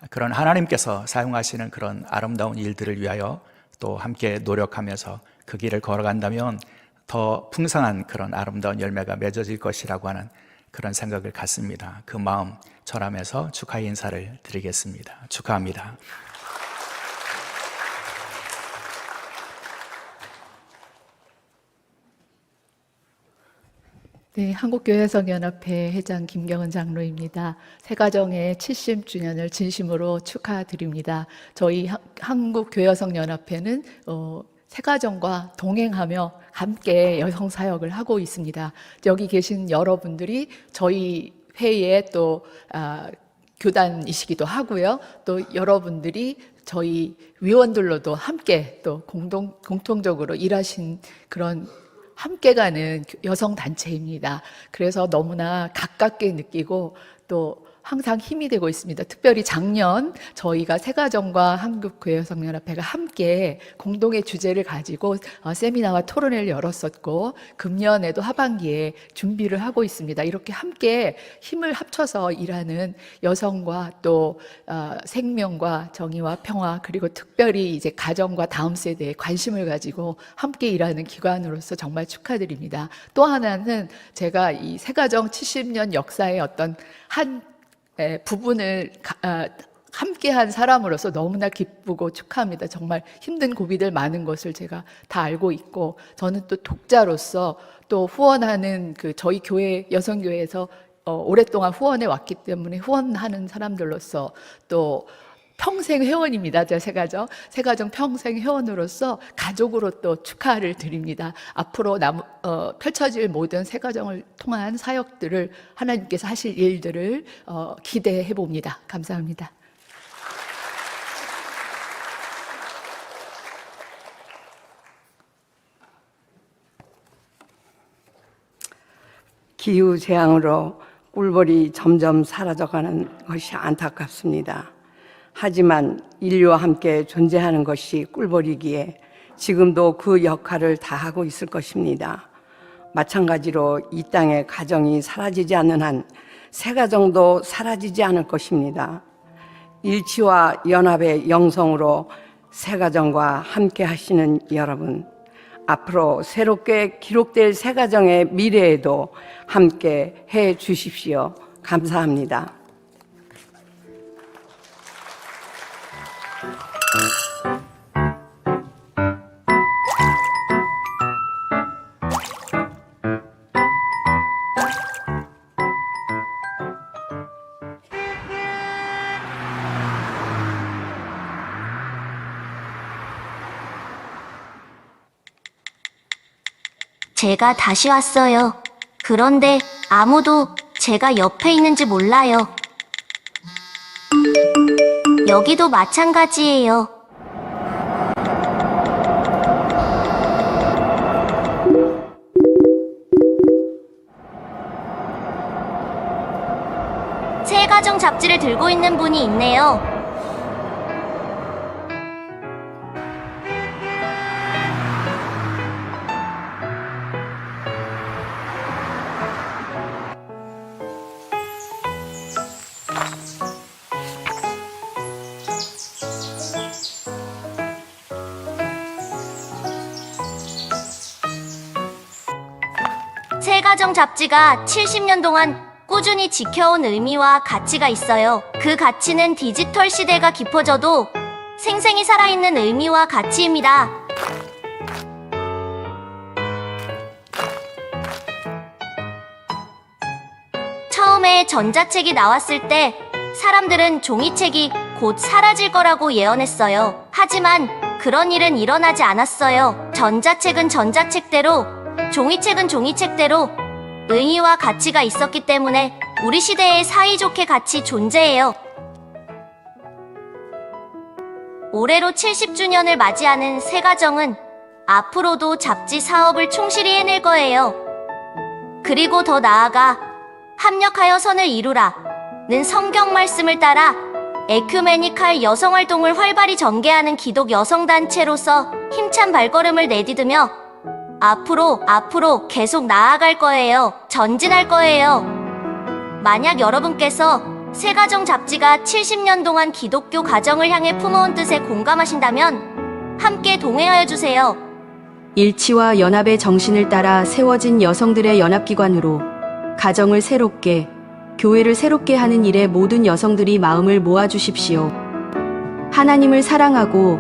그런 하나님께서 사용하시는 그런 아름다운 일들을 위하여 또 함께 노력하면서 그 길을 걸어간다면 더 풍성한 그런 아름다운 열매가 맺어질 것이라고 하는 그런 생각을 갖습니다. 그 마음 전하면서 축하의 인사를 드리겠습니다. 축하합니다. 네, 한국교회성연합회 회장 김경은 장로입니다. 새가정의 70주년을 진심으로 축하드립니다. 저희 한국교회성연합회는 새가정과 동행하며 함께 여성사역을 하고 있습니다. 여기 계신 여러분들이 저희 회의에 또 교단이시기도 하고요. 또 여러분들이 저희 위원들로도 함께 또 공통적으로 일하신 그런 함께 가는 여성단체입니다. 그래서 너무나 가깝게 느끼고 또 항상 힘이 되고 있습니다. 특별히 작년 저희가 새가정과 한국교회성연합회가 함께 공동의 주제를 가지고 세미나와 토론회를 열었었고, 금년에도 하반기에 준비를 하고 있습니다. 이렇게 함께 힘을 합쳐서 일하는 여성과 또 생명과 정의와 평화, 그리고 특별히 이제 가정과 다음 세대에 관심을 가지고 함께 일하는 기관으로서 정말 축하드립니다. 또 하나는 제가 이 새가정 70년 역사의 어떤 한 부분을 함께한 사람으로서 너무나 기쁘고 축하합니다. 정말 힘든 고비들 많은 것을 제가 다 알고 있고, 저는 또 독자로서 또 후원하는 저희 교회 여성교회에서 오랫동안 후원해 왔기 때문에 후원하는 사람들로서 또 평생 회원입니다. 제가 새가정 평생 회원으로서 가족으로 또 축하를 드립니다. 앞으로 펼쳐질 모든 새가정을 통한 사역들을 하나님께서 하실 일들을 기대해 봅니다. 감사합니다. 기후재앙으로 꿀벌이 점점 사라져가는 것이 안타깝습니다. 하지만 인류와 함께 존재하는 것이 꿀벌이기에 지금도 그 역할을 다하고 있을 것입니다. 마찬가지로 이 땅에 가정이 사라지지 않는 한 새 가정도 사라지지 않을 것입니다. 일치와 연합의 영성으로 새 가정과 함께 하시는 여러분, 앞으로 새롭게 기록될 새 가정의 미래에도 함께 해 주십시오. 감사합니다. 제가 다시 왔어요. 그런데 아무도 제가 옆에 있는지 몰라요. 여기도 마찬가지예요. 새 가정 잡지를 들고 있는 분이 있네요. 새 가정 잡지가 70년 동안 꾸준히 지켜온 의미와 가치가 있어요. 그 가치는 디지털 시대가 깊어져도 생생히 살아있는 의미와 가치입니다. 처음에 전자책이 나왔을 때 사람들은 종이책이 곧 사라질 거라고 예언했어요. 하지만 그런 일은 일어나지 않았어요. 전자책은 전자책대로, 종이책은 종이책대로 의미와 가치가 있었기 때문에 우리 시대에 사이좋게 같이 존재해요. 올해로 70주년을 맞이하는 새 가정은 앞으로도 잡지 사업을 충실히 해낼 거예요. 그리고 더 나아가 합력하여 선을 이루라는 성경 말씀을 따라 에큐메니칼 여성활동을 활발히 전개하는 기독 여성단체로서 힘찬 발걸음을 내디디며 앞으로 계속 나아갈 거예요. 전진할 거예요. 만약 여러분께서 새 가정 잡지가 70년 동안 기독교 가정을 향해 품어온 뜻에 공감하신다면 함께 동행하여 주세요. 일치와 연합의 정신을 따라 세워진 여성들의 연합기관으로 가정을 새롭게, 교회를 새롭게 하는 일에 모든 여성들이 마음을 모아주십시오. 하나님을 사랑하고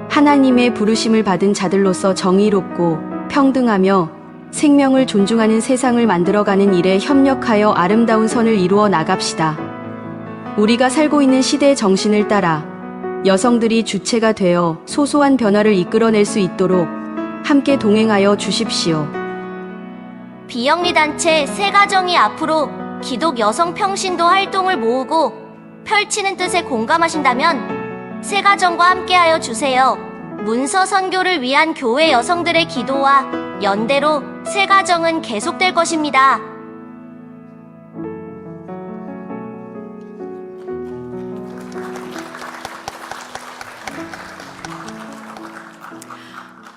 하나님의 부르심을 받은 자들로서 정의롭고 평등하며 생명을 존중하는 세상을 만들어가는 일에 협력하여 아름다운 선을 이루어 나갑시다. 우리가 살고 있는 시대의 정신을 따라 여성들이 주체가 되어 소소한 변화를 이끌어낼 수 있도록 함께 동행하여 주십시오. 비영리 단체 새 가정이 앞으로 기독 여성 평신도 활동을 모으고 펼치는 뜻에 공감하신다면 새 가정과 함께하여 주세요. 문서 선교를 위한 교회 여성들의 기도와 연대로 새 가정은 계속될 것입니다.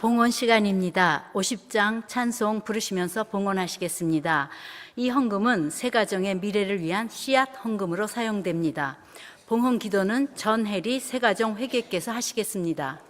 봉헌 시간입니다. 50장 찬송 부르시면서 봉헌하시겠습니다. 이 헌금은 새 가정의 미래를 위한 씨앗 헌금으로 사용됩니다. 봉헌 기도는 전혜리 새가정 회계께서 하시겠습니다.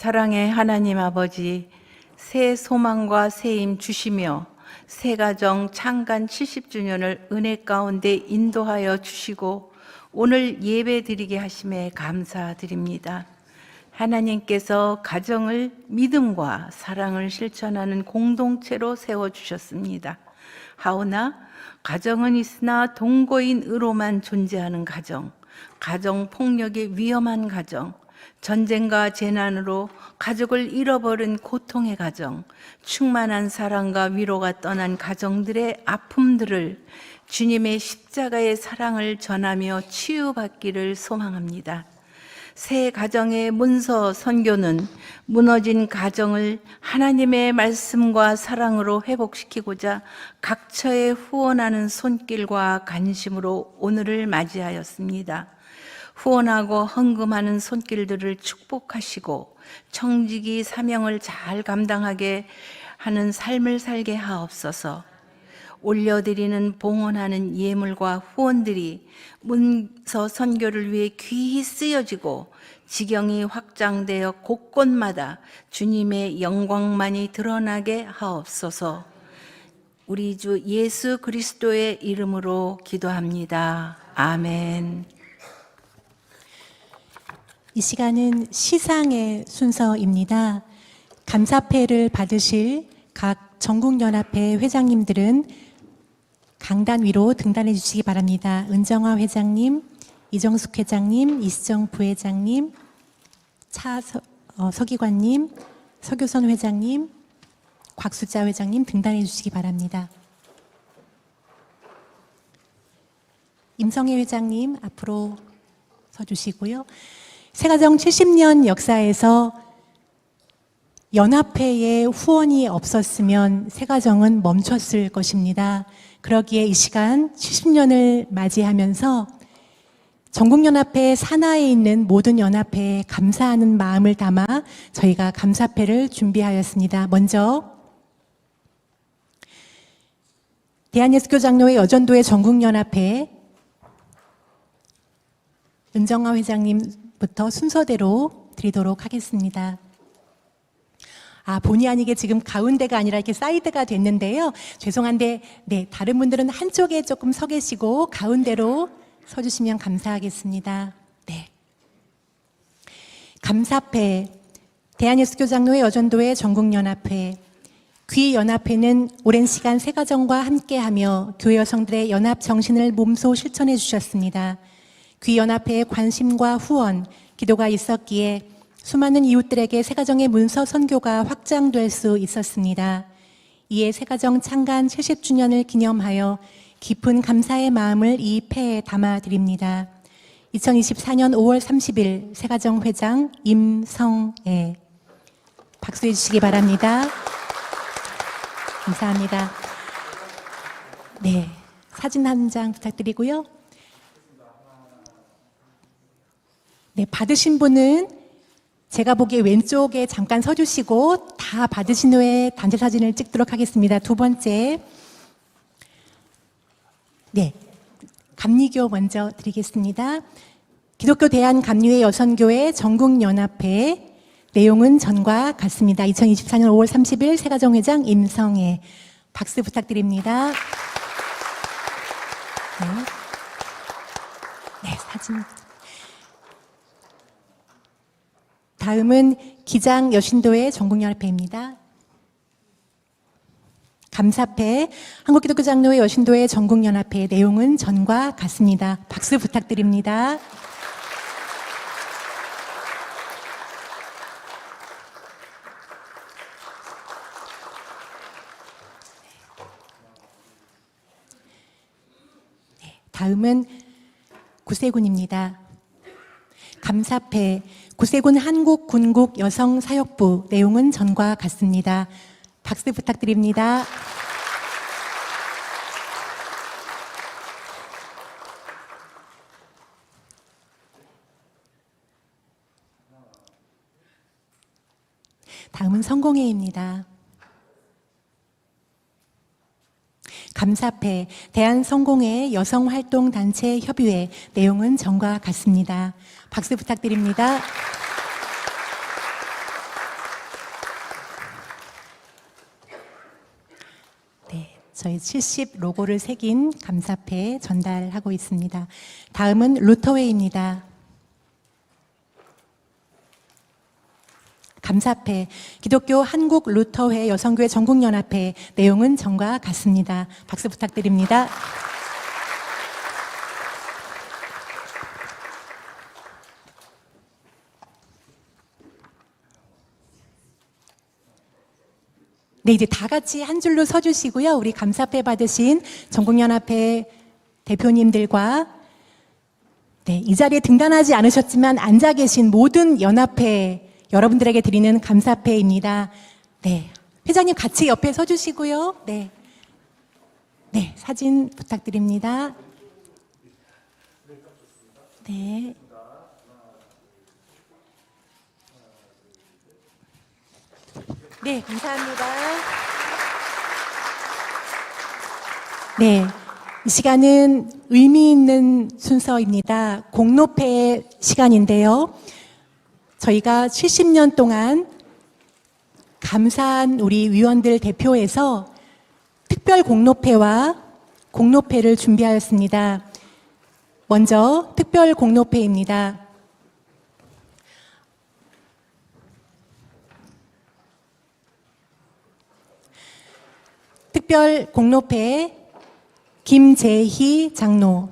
사랑의 하나님 아버지, 새 소망과 새 힘 주시며 새 가정 창간 70주년을 은혜 가운데 인도하여 주시고 오늘 예배 드리게 하심에 감사드립니다. 하나님께서 가정을 믿음과 사랑을 실천하는 공동체로 세워주셨습니다. 하오나 가정은 있으나 동거인으로만 존재하는 가정, 가정폭력의 위험한 가정, 전쟁과 재난으로 가족을 잃어버린 고통의 가정, 충만한 사랑과 위로가 떠난 가정들의 아픔들을 주님의 십자가의 사랑을 전하며 치유받기를 소망합니다. 새 가정의 문서 선교는 무너진 가정을 하나님의 말씀과 사랑으로 회복시키고자 각처에 후원하는 손길과 관심으로 오늘을 맞이하였습니다. 후원하고 헌금하는 손길들을 축복하시고 청지기 사명을 잘 감당하게 하는 삶을 살게 하옵소서. 올려드리는 봉헌하는 예물과 후원들이 문서 선교를 위해 귀히 쓰여지고 지경이 확장되어 곳곳마다 주님의 영광만이 드러나게 하옵소서. 우리 주 예수 그리스도의 이름으로 기도합니다. 아멘. 이 시간은 시상의 순서입니다. 감사패를 받으실 각 전국연합회 회장님들은 강단 위로 등단해 주시기 바랍니다. 은정화 회장님, 이정숙 회장님, 이수정 부회장님, 서기관님, 서교선 회장님, 곽수자 회장님 등단해 주시기 바랍니다. 임성애 회장님 앞으로 서주시고요. 새가정 70년 역사에서 연합회에 후원이 없었으면 새가정은 멈췄을 것입니다. 그러기에 이 시간 70년을 맞이하면서 전국연합회 산하에 있는 모든 연합회에 감사하는 마음을 담아 저희가 감사패를 준비하였습니다. 먼저 대한예수교장로회 여전도회 전국연합회 은정화 회장님부터 순서대로 드리도록 하겠습니다. 본의 아니게 지금 가운데가 아니라 이렇게 사이드가 됐는데요. 죄송한데, 다른 분들은 한쪽에 조금 서 계시고 가운데로 서주시면 감사하겠습니다. 감사패, 대한예수교장로회 여전도회 전국연합회, 귀연합회는 오랜 시간 새가정과 함께하며 교회 여성들의 연합 정신을 몸소 실천해 주셨습니다. 귀연합회의 관심과 후원, 기도가 있었기에 수많은 이웃들에게 새가정의 문서 선교가 확장될 수 있었습니다. 이에 새가정 창간 70주년을 기념하여 깊은 감사의 마음을 이 패에 담아드립니다. 2024년 5월 30일 새가정 회장 임성애, 박수해 주시기 바랍니다. 감사합니다. 사진 한 장 부탁드리고요. 받으신 분은 제가 보기에 왼쪽에 잠깐 서주시고 다 받으신 후에 단체 사진을 찍도록 하겠습니다. 두 번째, 감리교 먼저 드리겠습니다. 기독교 대한감리회 여선교회 전국연합회, 내용은 전과 같습니다. 2024년 5월 30일 새가정회장 임성애, 박수 부탁드립니다. 사진. 다음은 기장 여신도회 전국연합회입니다. 감사패, 한국기독교장로회 여신도회 전국연합회, 내용은 전과 같습니다. 박수 부탁드립니다. 다음은 구세군입니다. 감사패, 구세군 한국군국 여성사역부, 내용은 전과 같습니다. 박수 부탁드립니다. 다음은 성공회입니다. 감사패, 대한성공회 여성활동단체 협의회, 내용은 전과 같습니다. 박수 부탁드립니다. 저희 70 로고를 새긴 감사패 전달하고 있습니다. 다음은 루터회입니다. 감사패, 기독교 한국 루터회 여성교회 전국연합회, 내용은 전과 같습니다. 박수 부탁드립니다. 네, 이제 다 같이 한 줄로 서주시고요. 우리 감사패 받으신 전국연합회 대표님들과 이 자리에 등단하지 않으셨지만 앉아 계신 모든 연합회 여러분들에게 드리는 감사패입니다. 네, 회장님 같이 옆에 서주시고요. 네, 사진 부탁드립니다. 네. 네, 감사합니다. 네, 이 시간은 의미 있는 순서입니다. 공로패 시간인데요. 저희가 70년 동안 감사한 우리 위원들 대표해서 특별 공로패와 공로패를 준비하였습니다. 먼저 특별 공로패입니다. 특별 공로패 김재희 장로.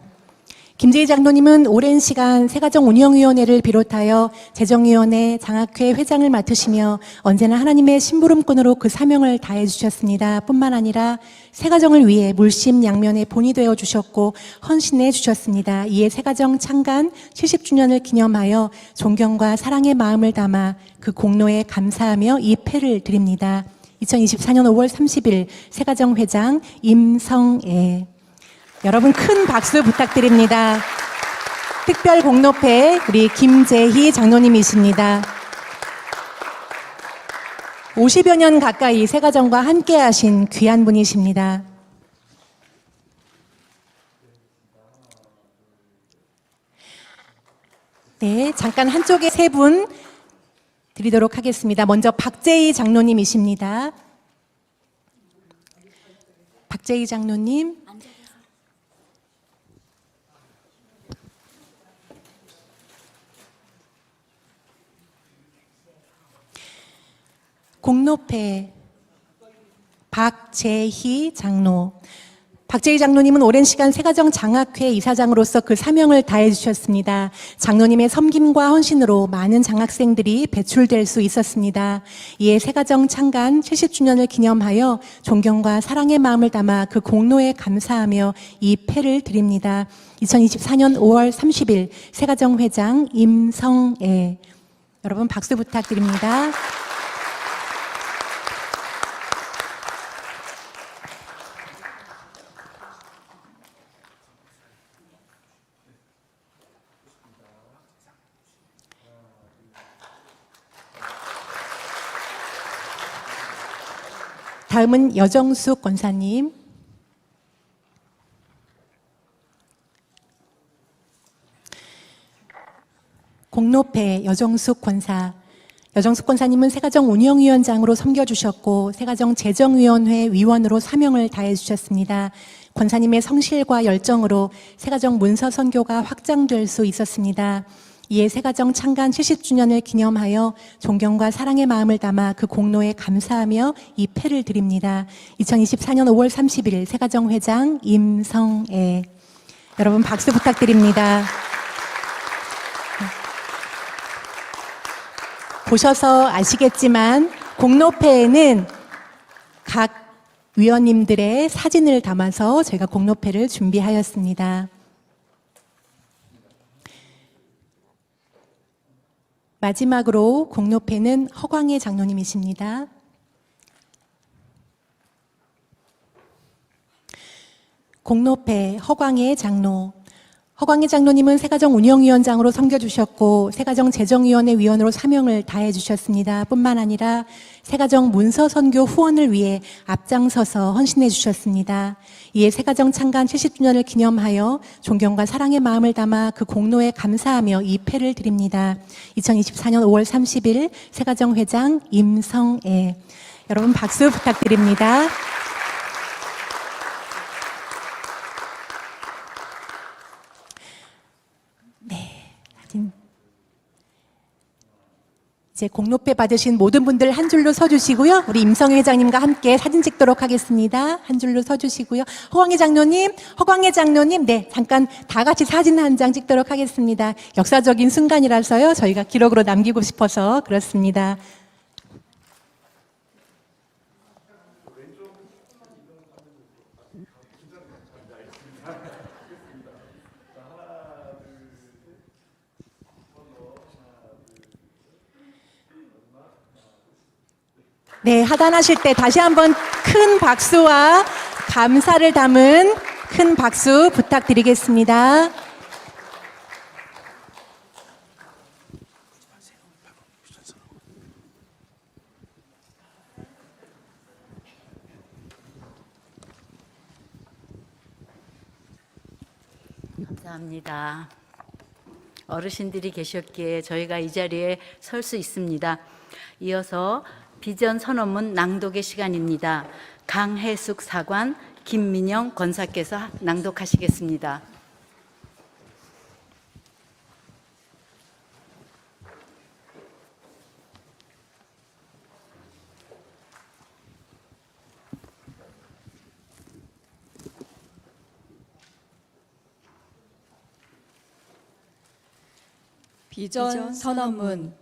김재희 장로님은 오랜 시간 세가정운영위원회를 비롯하여 재정위원회, 장학회 회장을 맡으시며 언제나 하나님의 심부름꾼으로 그 사명을 다해 주셨습니다. 뿐만 아니라 세가정을 위해 물심양면의 본이 되어 주셨고 헌신해 주셨습니다. 이에 세가정 창간 70주년을 기념하여 존경과 사랑의 마음을 담아 그 공로에 감사하며 이 패를 드립니다. 2024년 5월 30일 세가정 회장 임성애. 여러분 큰 박수 부탁드립니다. 특별 공로패 우리 김재희 장로님이십니다. 50여 년 가까이 세가정과 함께 하신 귀한 분이십니다. 네, 잠깐 한쪽에 세 분 드리도록 하겠습니다. 먼저 박재희 장로님이십니다. 박재희 장로님. 공로패 박재희 장로. 박재희 장로님은 오랜 시간 세가정 장학회 이사장으로서 그 사명을 다해 주셨습니다. 장로님의 섬김과 헌신으로 많은 장학생들이 배출될 수 있었습니다. 이에 세가정 창간 70주년을 기념하여 존경과 사랑의 마음을 담아 그 공로에 감사하며 이 패를 드립니다. 2024년 5월 30일 세가정 회장 임성애. 여러분 박수 부탁드립니다. 다음은 여정숙 권사님. 공로패 여정숙 권사. 여정숙 권사님은 세가정 운영위원장으로 섬겨주셨고 세가정 재정위원회 위원으로 사명을 다해주셨습니다. 권사님의 성실과 열정으로 세가정 문서 선교가 확장될 수 있었습니다. 이에 세가정 창간 70주년을 기념하여 존경과 사랑의 마음을 담아 그 공로에 감사하며 이 패를 드립니다. 2024년 5월 30일 세가정 회장 임성애. 여러분 박수 부탁드립니다. 보셔서 아시겠지만 공로패에는 각 위원님들의 사진을 담아서 저희가 공로패를 준비하였습니다. 마지막으로 공로패는 허광혜 장로님이십니다. 공로패 허광혜 장로. 허광혜 장로님은 세가정 운영위원장으로 섬겨주셨고 세가정 재정위원회 위원으로 사명을 다해주셨습니다. 뿐만 아니라 세가정 문서 선교 후원을 위해 앞장서서 헌신해 주셨습니다. 이에 세가정 창간 70주년을 기념하여 존경과 사랑의 마음을 담아 그 공로에 감사하며 이 패를 드립니다. 2024년 5월 30일 세가정 회장 임성애. 여러분 박수 부탁드립니다. 이제 공로패 받으신 모든 분들 한 줄로 서주시고요. 우리 임성희 회장님과 함께 사진 찍도록 하겠습니다. 한 줄로 서주시고요. 허광혜 장로님, 네, 잠깐 다 같이 사진 한 장 찍도록 하겠습니다. 역사적인 순간이라서요. 저희가 기록으로 남기고 싶어서 그렇습니다. 네, 하단하실 때 다시 한번 큰 박수와 감사를 담은 큰 박수 부탁드리겠습니다. 감사합니다. 어르신들이 계셨기에 저희가 이 자리에 설 수 있습니다. 이어서 비전 선언문 낭독의 시간입니다. 강혜숙 사관, 김민영 권사께서 낭독하시겠습니다. 비전 선언문.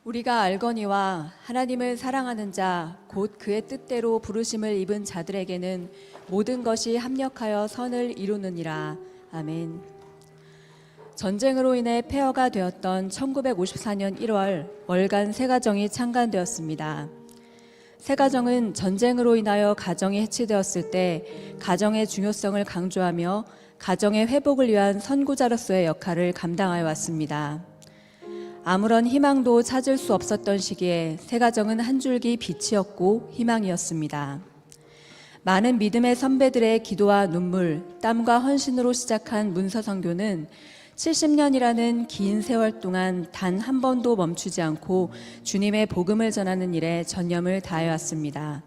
우리가 알거니와 하나님을 사랑하는 자, 곧 그의 뜻대로 부르심을 입은 자들에게는 모든 것이 합력하여 선을 이루느니라. 아멘. 전쟁으로 인해 폐허가 되었던 1954년 1월 월간 새가정이 창간되었습니다. 새가정은 전쟁으로 인하여 가정이 해치되었을 때 가정의 중요성을 강조하며 가정의 회복을 위한 선구자로서의 역할을 감당하여 왔습니다. 아무런 희망도 찾을 수 없었던 시기에 새가정은 한 줄기 빛이었고 희망이었습니다. 많은 믿음의 선배들의 기도와 눈물, 땀과 헌신으로 시작한 문서선교는 70년이라는 긴 세월 동안 단 한 번도 멈추지 않고 주님의 복음을 전하는 일에 전념을 다해왔습니다.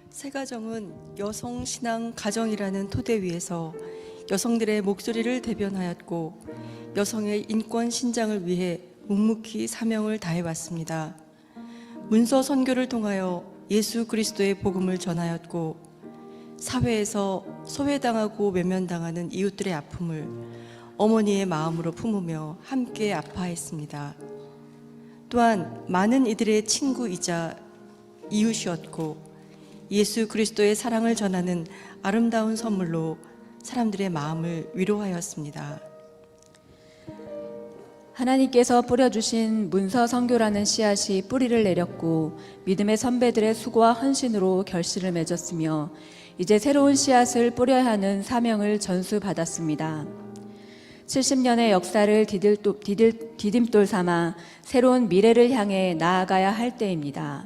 새가정은 여성신앙 가정이라는 토대 위에서 여성들의 목소리를 대변하였고 여성의 인권 신장을 위해 묵묵히 사명을 다해왔습니다. 문서 선교를 통하여 예수 그리스도의 복음을 전하였고 사회에서 소외당하고 외면당하는 이웃들의 아픔을 어머니의 마음으로 품으며 함께 아파했습니다. 또한 많은 이들의 친구이자 이웃이었고 예수 그리스도의 사랑을 전하는 아름다운 선물로 사람들의 마음을 위로하였습니다. 하나님께서 뿌려주신 문서 선교라는 씨앗이 뿌리를 내렸고 믿음의 선배들의 수고와 헌신으로 결실을 맺었으며 이제 새로운 씨앗을 뿌려야 하는 사명을 전수받았습니다. 70년의 역사를 디딤돌 삼아 새로운 미래를 향해 나아가야 할 때입니다.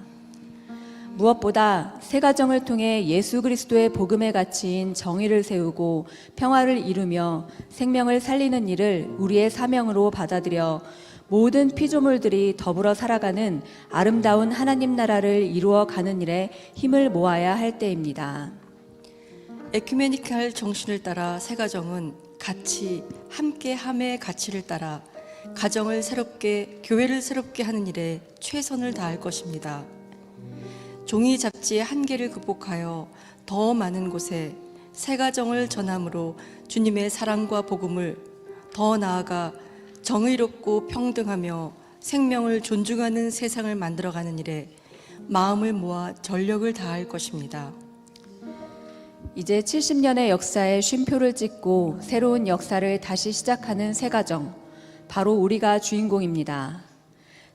무엇보다 새가정을 통해 예수 그리스도의 복음의 가치인 정의를 세우고 평화를 이루며 생명을 살리는 일을 우리의 사명으로 받아들여 모든 피조물들이 더불어 살아가는 아름다운 하나님 나라를 이루어 가는 일에 힘을 모아야 할 때입니다. 에큐메니칼 정신을 따라 새가정은 같이 함께함의 가치를 따라 가정을 새롭게, 교회를 새롭게 하는 일에 최선을 다할 것입니다. 종이 잡지의 한계를 극복하여 더 많은 곳에 새가정을 전함으로 주님의 사랑과 복음을 더 나아가 정의롭고 평등하며 생명을 존중하는 세상을 만들어가는 일에 마음을 모아 전력을 다할 것입니다. 이제 70년의 역사에 쉼표를 찍고 새로운 역사를 다시 시작하는 새가정, 바로 우리가 주인공입니다.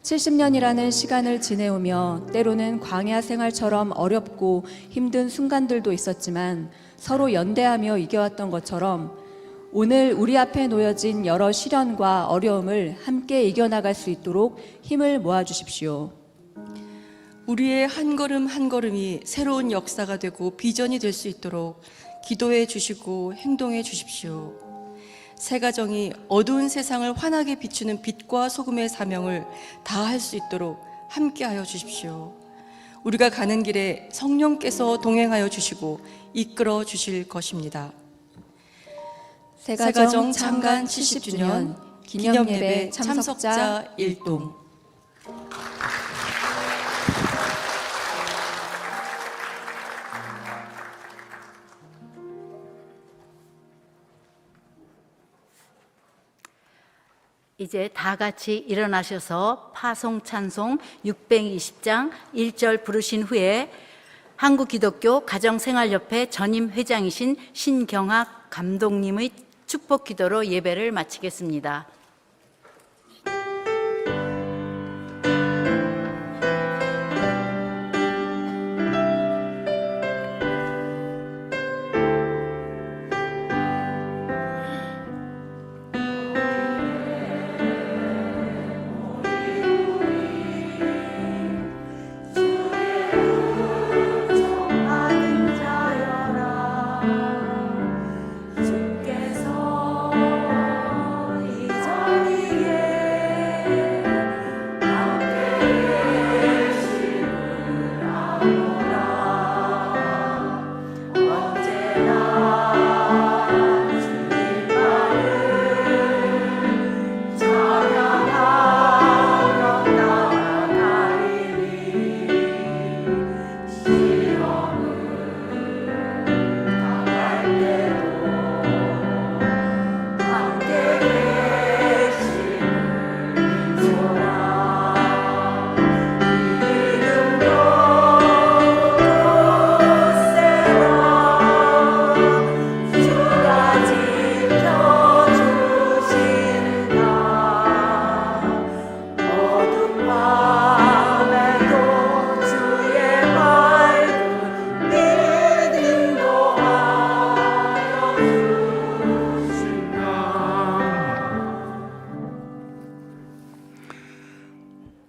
70년이라는 시간을 지내오며 때로는 광야 생활처럼 어렵고 힘든 순간들도 있었지만 서로 연대하며 이겨왔던 것처럼 오늘 우리 앞에 놓여진 여러 시련과 어려움을 함께 이겨나갈 수 있도록 힘을 모아주십시오. 우리의 한 걸음 한 걸음이 새로운 역사가 되고 비전이 될 수 있도록 기도해 주시고 행동해 주십시오. 새가정이 어두운 세상을 환하게 비추는 빛과 소금의 사명을 다할 수 있도록 함께하여 주십시오. 우리가 가는 길에 성령께서 동행하여 주시고 이끌어 주실 것입니다. 새가정 창간 70주년 기념예배 참석자 1동. 이제 다 같이 일어나셔서 파송 찬송 620장 1절 부르신 후에 한국기독교 가정생활협회 전임 회장이신 신경학 감독님의 축복 기도로 예배를 마치겠습니다.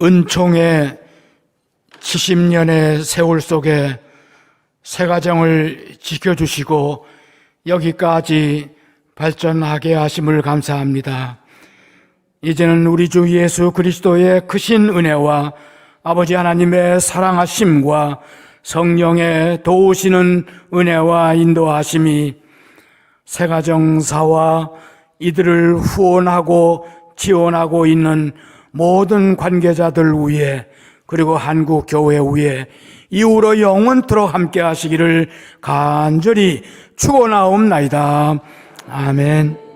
은총의 70년의 세월 속에 새 가정을 지켜주시고 여기까지 발전하게 하심을 감사합니다. 이제는 우리 주 예수 그리스도의 크신 은혜와 아버지 하나님의 사랑하심과 성령의 도우시는 은혜와 인도하심이 새 가정사와 이들을 후원하고 지원하고 있는 모든 관계자들 위에 그리고 한국 교회 위에 이후로 영원토록 함께 하시기를 간절히 축원하옵나이다. 아멘.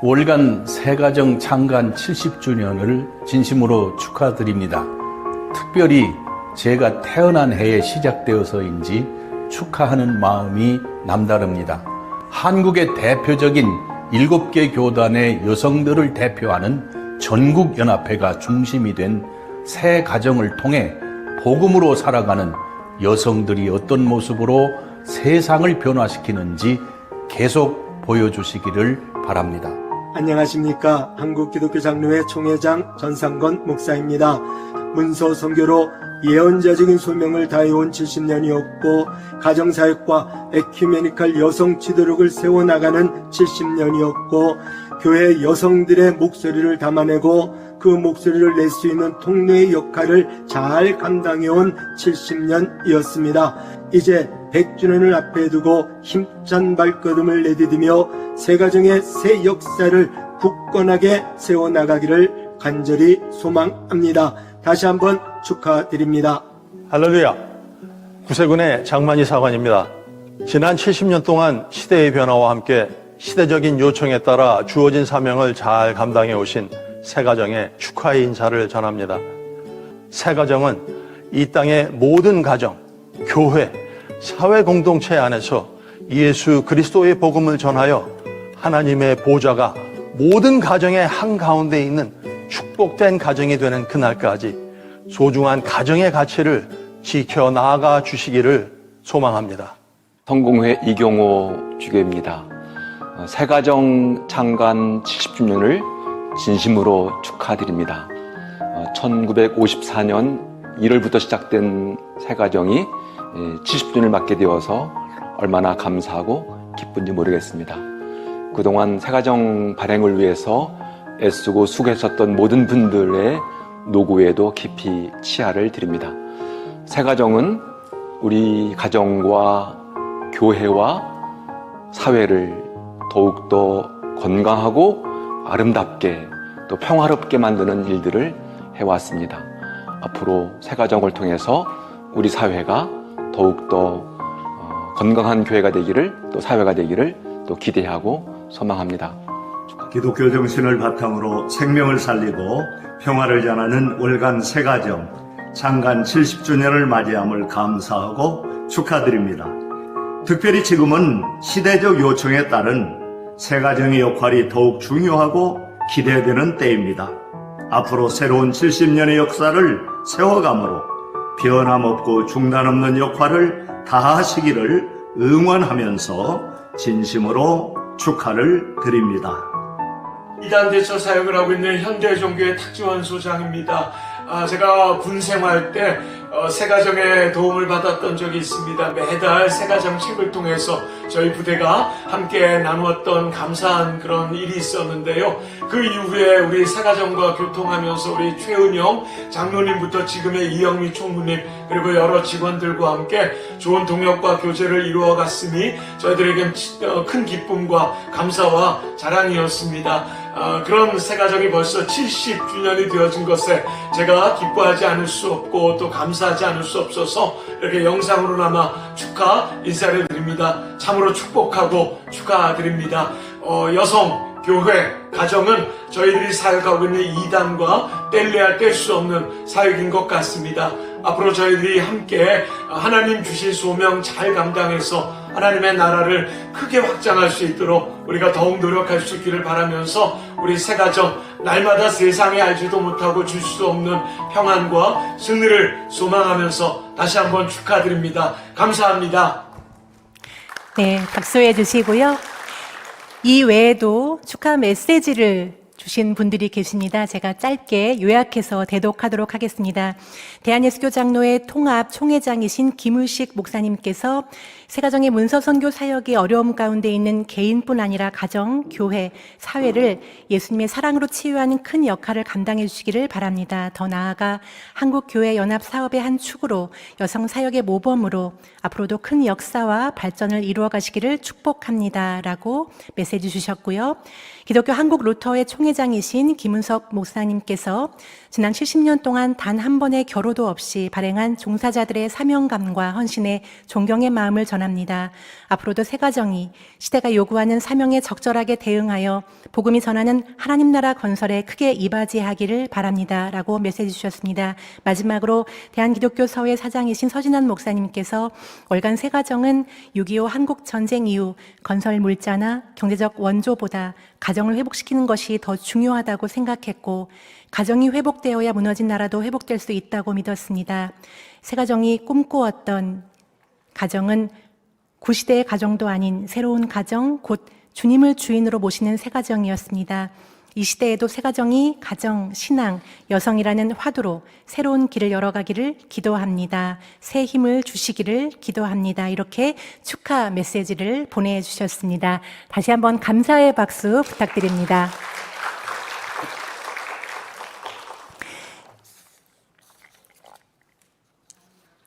월간 새가정 창간 70주년을 진심으로 축하드립니다. 특별히 제가 태어난 해에 시작되어서인지 축하하는 마음이 남다릅니다. 한국의 대표적인 7개 교단의 여성들을 대표하는 전국연합회가 중심이 된 새 가정을 통해 복음으로 살아가는 여성들이 어떤 모습으로 세상을 변화시키는지 계속 보여주시기를 바랍니다. 안녕하십니까. 한국기독교장로회 총회장 전상건 목사입니다. 문서 선교로 예언자적인 소명을 다해온 70년이었고 가정사역과 에큐메니칼 여성 지도력을 세워나가는 70년이었고 교회 여성들의 목소리를 담아내고 그 목소리를 낼 수 있는 통로의 역할을 잘 감당해온 70년이었습니다. 이제 100주년을 앞에 두고 힘찬 발걸음을 내디디며 새가정의 새 역사를 굳건하게 세워나가기를 간절히 소망합니다. 다시 한번 축하드립니다. 할렐루야. 구세군의 장만희 사관입니다. 지난 70년 동안 시대의 변화와 함께 시대적인 요청에 따라 주어진 사명을 잘 감당해 오신 새가정의 축하의 인사를 전합니다. 새가정은 이 땅의 모든 가정, 교회, 사회 공동체 안에서 예수 그리스도의 복음을 전하여 하나님의 보좌가 모든 가정의 한가운데 있는 축복된 가정이 되는 그날까지 소중한 가정의 가치를 지켜나가 주시기를 소망합니다. 성공회 이경호 주교입니다. 새가정 창간 70주년을 진심으로 축하드립니다. 1954년 1월부터 시작된 새가정이 70주년을 맞게 되어서 얼마나 감사하고 기쁜지 모르겠습니다. 그동안 새가정 발행을 위해서 애쓰고 수고하셨던 모든 분들의 노고에도 깊이 치하를 드립니다. 새가정은 우리 가정과 교회와 사회를 더욱더 건강하고 아름답게 또 평화롭게 만드는 일들을 해왔습니다. 앞으로 새가정을 통해서 우리 사회가 더욱더 건강한 교회가 되기를 또 사회가 되기를 또 기대하고 소망합니다. 기독교 정신을 바탕으로 생명을 살리고 평화를 전하는 월간 새가정 창간 70주년을 맞이함을 감사하고 축하드립니다. 특별히 지금은 시대적 요청에 따른 새가정의 역할이 더욱 중요하고 기대되는 때입니다. 앞으로 새로운 70년의 역사를 세워감으로 변함없고 중단 없는 역할을 다하시기를 응원하면서 진심으로 축하를 드립니다. 이단 대처 사역을 하고 있는 현대종교의 탁지원 소장입니다. 제가 군 생활 때 새가정의 도움을 받았던 적이 있습니다. 매달 새가정 책을 통해서 저희 부대가 함께 나누었던 감사한 그런 일이 있었는데요. 그 이후에 우리 새가정과 교통하면서 우리 최은영 장로님부터 지금의 이영미 총무님 그리고 여러 직원들과 함께 좋은 동역과 교제를 이루어 갔으니 저희들에겐 큰 기쁨과 감사와 자랑이었습니다. 그런 새가정이 벌써 70주년이 되어진 것에 제가 기뻐하지 않을 수 없고 또 감사하지 않을 수 없어서 이렇게 영상으로나마 축하 인사를 드립니다. 참으로 축복하고 축하드립니다. 여성, 교회, 가정은 저희들이 사역하고 있는 이단과 뗄래야 뗄 수 없는 사역인 것 같습니다. 앞으로 저희들이 함께 하나님 주신 소명 잘 감당해서 하나님의 나라를 크게 확장할 수 있도록 우리가 더욱 노력할 수 있기를 바라면서 우리 새가정 날마다 세상에 알지도 못하고 줄 수 없는 평안과 승리를 소망하면서 다시 한번 축하드립니다. 감사합니다. 네, 박수해 주시고요. 이 외에도 축하 메시지를 주신 분들이 계십니다. 제가 짧게 요약해서 대독하도록 하겠습니다. 대한예수교 장로회 통합 총회장이신 김우식 목사님께서 새가정의 문서 선교 사역이 어려움 가운데 있는 개인뿐 아니라 가정, 교회, 사회를 예수님의 사랑으로 치유하는 큰 역할을 감당해 주시기를 바랍니다. 더 나아가 한국교회연합 사업의 한 축으로 여성 사역의 모범으로 앞으로도 큰 역사와 발전을 이루어 가시기를 축복합니다. 라고 메시지 주셨고요. 기독교 한국루터회 총회장이신 김은석 목사님께서 지난 70년 동안 단 한 번의 결호도 없이 발행한 종사자들의 사명감과 헌신에 존경의 마음을 전합니다. 앞으로도 새가정이 시대가 요구하는 사명에 적절하게 대응하여 복음이 전하는 하나님 나라 건설에 크게 이바지하기를 바랍니다. 라고 메시지 주셨습니다. 마지막으로 대한기독교서회 사장이신 서진환 목사님께서 월간 새가정은 6.25 한국전쟁 이후 건설 물자나 경제적 원조보다 가정을 회복시키는 것이 더 중요하다고 생각했고 가정이 회복되어야 무너진 나라도 회복될 수 있다고 믿었습니다. 새가정이 꿈꾸었던 가정은 구시대의 가정도 아닌 새로운 가정, 곧 주님을 주인으로 모시는 새가정이었습니다. 이 시대에도 새가정이 가정, 신앙, 여성이라는 화두로 새로운 길을 열어가기를 기도합니다. 새 힘을 주시기를 기도합니다. 이렇게 축하 메시지를 보내주셨습니다. 다시 한번 감사의 박수 부탁드립니다.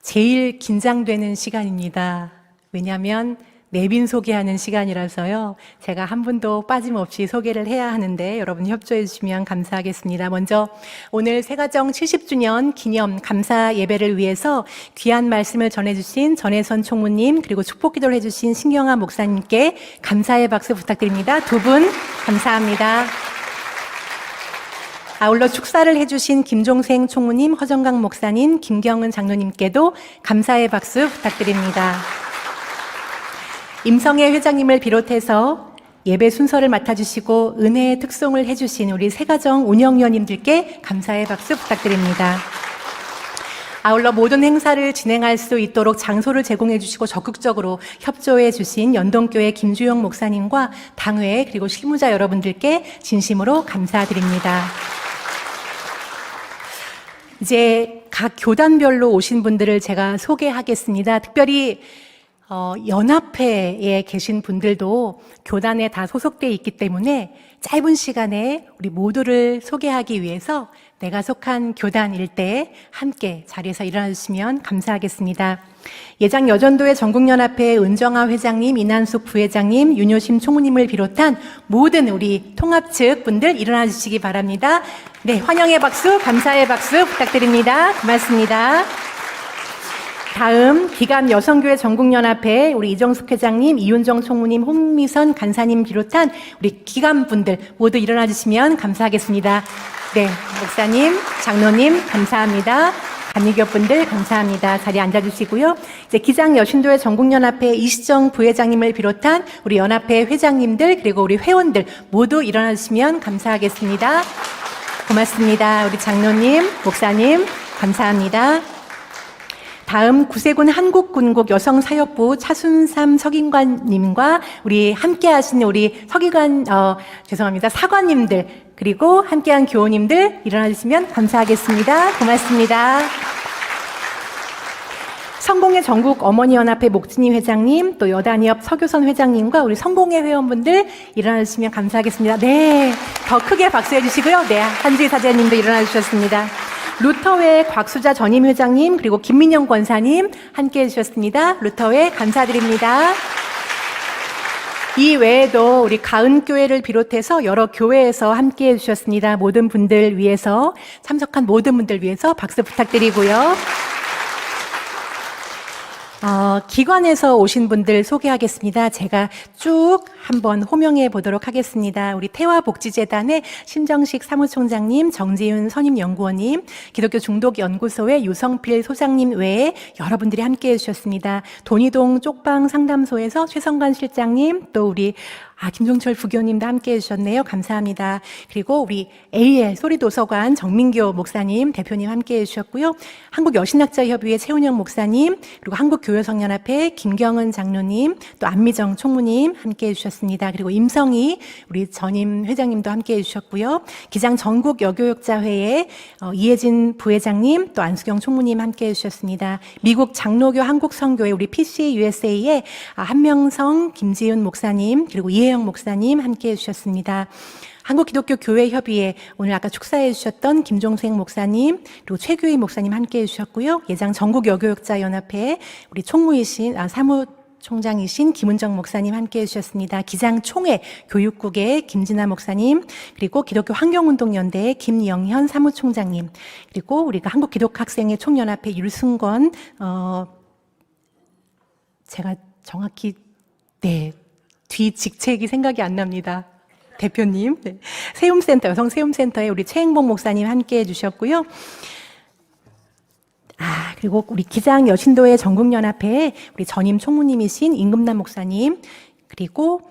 제일 긴장되는 시간입니다. 왜냐하면 내빈 소개하는 시간이라서요. 제가 한 분도 빠짐없이 소개를 해야 하는데 여러분 협조해 주시면 감사하겠습니다. 먼저 오늘 새가정 70주년 기념 감사 예배를 위해서 귀한 말씀을 전해주신 전혜선 총무님 그리고 축복 기도를 해주신 신경아 목사님께 감사의 박수 부탁드립니다. 두 분 감사합니다. 아울러 축사를 해주신 김종생 총무님, 허정강 목사님, 김경은 장로님께도 감사의 박수 부탁드립니다. 임성애 회장님을 비롯해서 예배 순서를 맡아주시고 은혜의 특송을 해주신 우리 새가정 운영위원님들께 감사의 박수 부탁드립니다. 아울러 모든 행사를 진행할 수 있도록 장소를 제공해 주시고 적극적으로 협조해 주신 연동교회 김주영 목사님과 당회 그리고 실무자 여러분들께 진심으로 감사드립니다. 이제 각 교단별로 오신 분들을 제가 소개하겠습니다. 특별히 연합회에 계신 분들도 교단에 다 소속되어 있기 때문에 짧은 시간에 우리 모두를 소개하기 위해서 내가 속한 교단일 때 함께 자리에서 일어나 주시면 감사하겠습니다. 예장 여전도회 전국연합회 은정아 회장님, 이난숙 부회장님, 윤효심 총무님을 비롯한 모든 우리 통합 측 분들 일어나 주시기 바랍니다. 네, 환영의 박수, 감사의 박수 부탁드립니다. 고맙습니다. 다음 기간 여성교회 전국연합회 우리 이정숙 회장님, 이윤정 총무님, 홍미선 간사님 비롯한 우리 기간분들 모두 일어나 주시면 감사하겠습니다. 네, 목사님, 장로님 감사합니다. 간이교분들 감사합니다. 자리에 앉아주시고요. 이제 기장 여신도회 전국연합회 이시정 부회장님을 비롯한 우리 연합회 회장님들 그리고 우리 회원들 모두 일어나 주시면 감사하겠습니다. 고맙습니다. 우리 장로님, 목사님 감사합니다. 다음 구세군 한국군국 여성사역부 차순삼 석인관님과 우리 함께하신 우리 사관님들 그리고 함께한 교우님들 일어나 주시면 감사하겠습니다. 고맙습니다. 성공회 전국 어머니연합회 목진희 회장님, 또 여단위협 서교선 회장님과 우리 성공회 회원분들 일어나 주시면 감사하겠습니다. 네, 더 크게 박수해 주시고요. 네, 한주희 사장님도 일어나 주셨습니다. 루터회 곽수자 전임 회장님 그리고 김민영 권사님 함께해 주셨습니다. 루터회 감사드립니다. 이 외에도 우리 가은교회를 비롯해서 여러 교회에서 함께해 주셨습니다. 모든 분들 위해서 참석한 모든 분들 위해서 박수 부탁드리고요. 기관에서 오신 분들 소개하겠습니다. 제가 쭉 한번 호명해 보도록 하겠습니다. 우리 태화복지재단의 신정식 사무총장님, 정지윤 선임연구원님, 기독교 중독연구소의 유성필 소장님 외에 여러분들이 함께해 주셨습니다. 돈이동 쪽방 상담소에서 최성관 실장님, 또 우리 김종철 부교님도 함께해 주셨네요. 감사합니다. 그리고 우리 AL 소리도서관 정민교 목사님, 대표님 함께해 주셨고요. 한국여신학자협의회 최운영 목사님, 그리고 한국교회성연합회 김경은 장로님, 또 안미정 총무님 함께해 주셨습니다. 그리고 임성희 우리 전임 회장님도 함께해 주셨고요. 기장 전국 여교육자회의 이혜진 부회장님, 또 안수경 총무님 함께해 주셨습니다. 미국 장로교 한국성교회 우리 PCUSA의 한명성 김지윤 목사님, 그리고 이혜영 목사님 함께해 주셨습니다. 한국기독교교회협의회 오늘 아까 축사해 주셨던 김종생 목사님 그리고 최규희 목사님 함께해 주셨고요. 예장 전국여교육자연합회 우리 총무이신 사무총장이신 김은정 목사님 함께해 주셨습니다. 기장총회 교육국의 김진아 목사님 그리고 기독교 환경운동연대의 김영현 사무총장님 그리고 우리가 한국기독학생회 총연합회 율승권 제가 정확히 뒤 직책이 생각이 안 납니다. 대표님. 네. 세움센터, 여성세움센터에 우리 최행복 목사님 함께해 주셨고요. 그리고 우리 기장 여신도회 전국연합회에 우리 전임 총무님이신 임금남 목사님, 그리고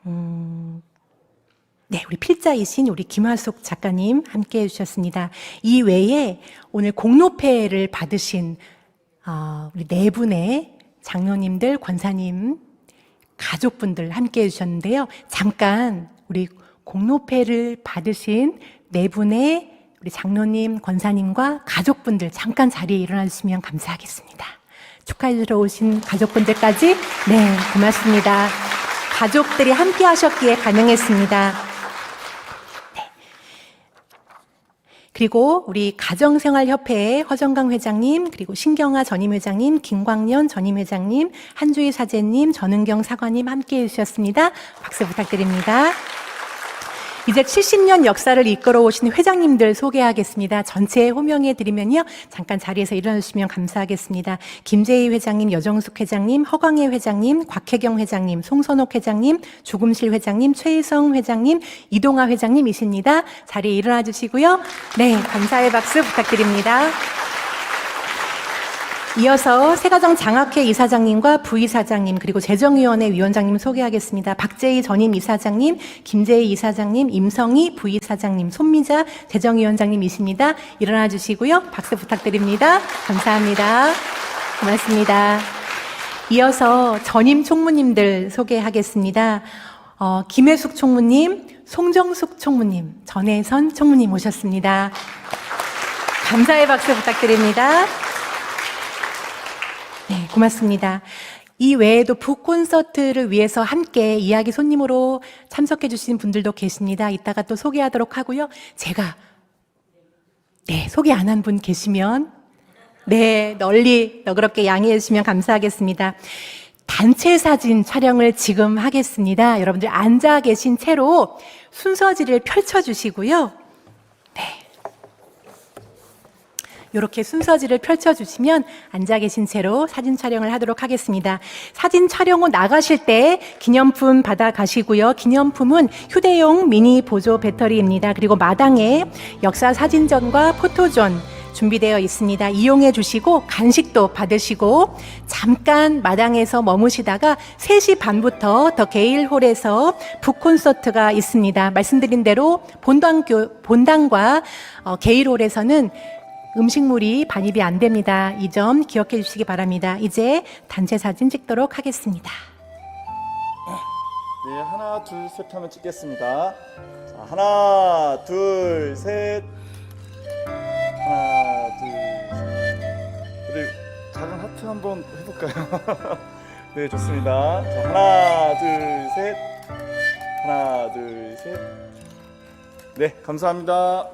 우리 필자이신 우리 김화숙 작가님 함께해 주셨습니다. 이 외에 오늘 공로패를 받으신 우리 네 분의 장로님들, 권사님, 가족분들 함께해 주셨는데요. 잠깐 우리 공로패를 받으신 네 분의 우리 장로님, 권사님과 가족분들 잠깐 자리에 일어나 주시면 감사하겠습니다. 축하해 주러 오신 가족분들까지 고맙습니다. 가족들이 함께 하셨기에 가능했습니다. 그리고 우리 가정생활협회의 허정강 회장님, 그리고 신경아 전임 회장님, 김광년 전임 회장님, 한주희 사제님, 전은경 사관님 함께해 주셨습니다. 박수 부탁드립니다. 이제 70년 역사를 이끌어 오신 회장님들 소개하겠습니다. 전체 호명해 드리면요. 잠깐 자리에서 일어나 주시면 감사하겠습니다. 김재희 회장님, 여정숙 회장님, 허광혜 회장님, 곽혜경 회장님, 송선옥 회장님, 조금실 회장님, 최희성 회장님, 이동아 회장님이십니다. 자리에 일어나 주시고요. 감사의 박수 부탁드립니다. 이어서 세가정 장학회 이사장님과 부이사장님 그리고 재정위원회 위원장님 소개하겠습니다. 박재희 전임 이사장님, 김재희 이사장님, 임성희 부이사장님, 손미자 재정위원장님이십니다. 일어나 주시고요. 박수 부탁드립니다. 감사합니다. 고맙습니다. 이어서 전임 총무님들 소개하겠습니다. 김혜숙 총무님, 송정숙 총무님, 전혜선 총무님 오셨습니다. 감사의 박수 부탁드립니다. 네, 고맙습니다. 이 외에도 북콘서트를 위해서 함께 이야기 손님으로 참석해 주신 분들도 계십니다. 이따가 또 소개하도록 하고요. 제가 소개 안 한 분 계시면 널리 너그럽게 양해해 주시면 감사하겠습니다. 단체 사진 촬영을 지금 하겠습니다. 여러분들 앉아 계신 채로 순서지를 펼쳐주시고요. 이렇게 순서지를 펼쳐주시면 앉아 계신 채로 사진 촬영을 하도록 하겠습니다. 사진 촬영 후 나가실 때 기념품 받아가시고요. 기념품은 휴대용 미니 보조 배터리입니다. 그리고 마당에 역사 사진전과 포토존 준비되어 있습니다. 이용해 주시고 간식도 받으시고 잠깐 마당에서 머무시다가 3시 반부터 더 게일홀에서 북콘서트가 있습니다. 말씀드린 대로 본당과 게일홀에서는 음식물이 반입이 안 됩니다. 이 점 기억해 주시기 바랍니다. 이제 단체 사진 찍도록 하겠습니다. 네, 하나, 둘, 셋 하면 찍겠습니다. 자, 하나, 둘, 셋. 하나, 둘, 셋. 우리 작은 하트 한번 해볼까요? 네, 좋습니다. 자, 하나, 둘, 셋. 하나, 둘, 셋. 네, 감사합니다.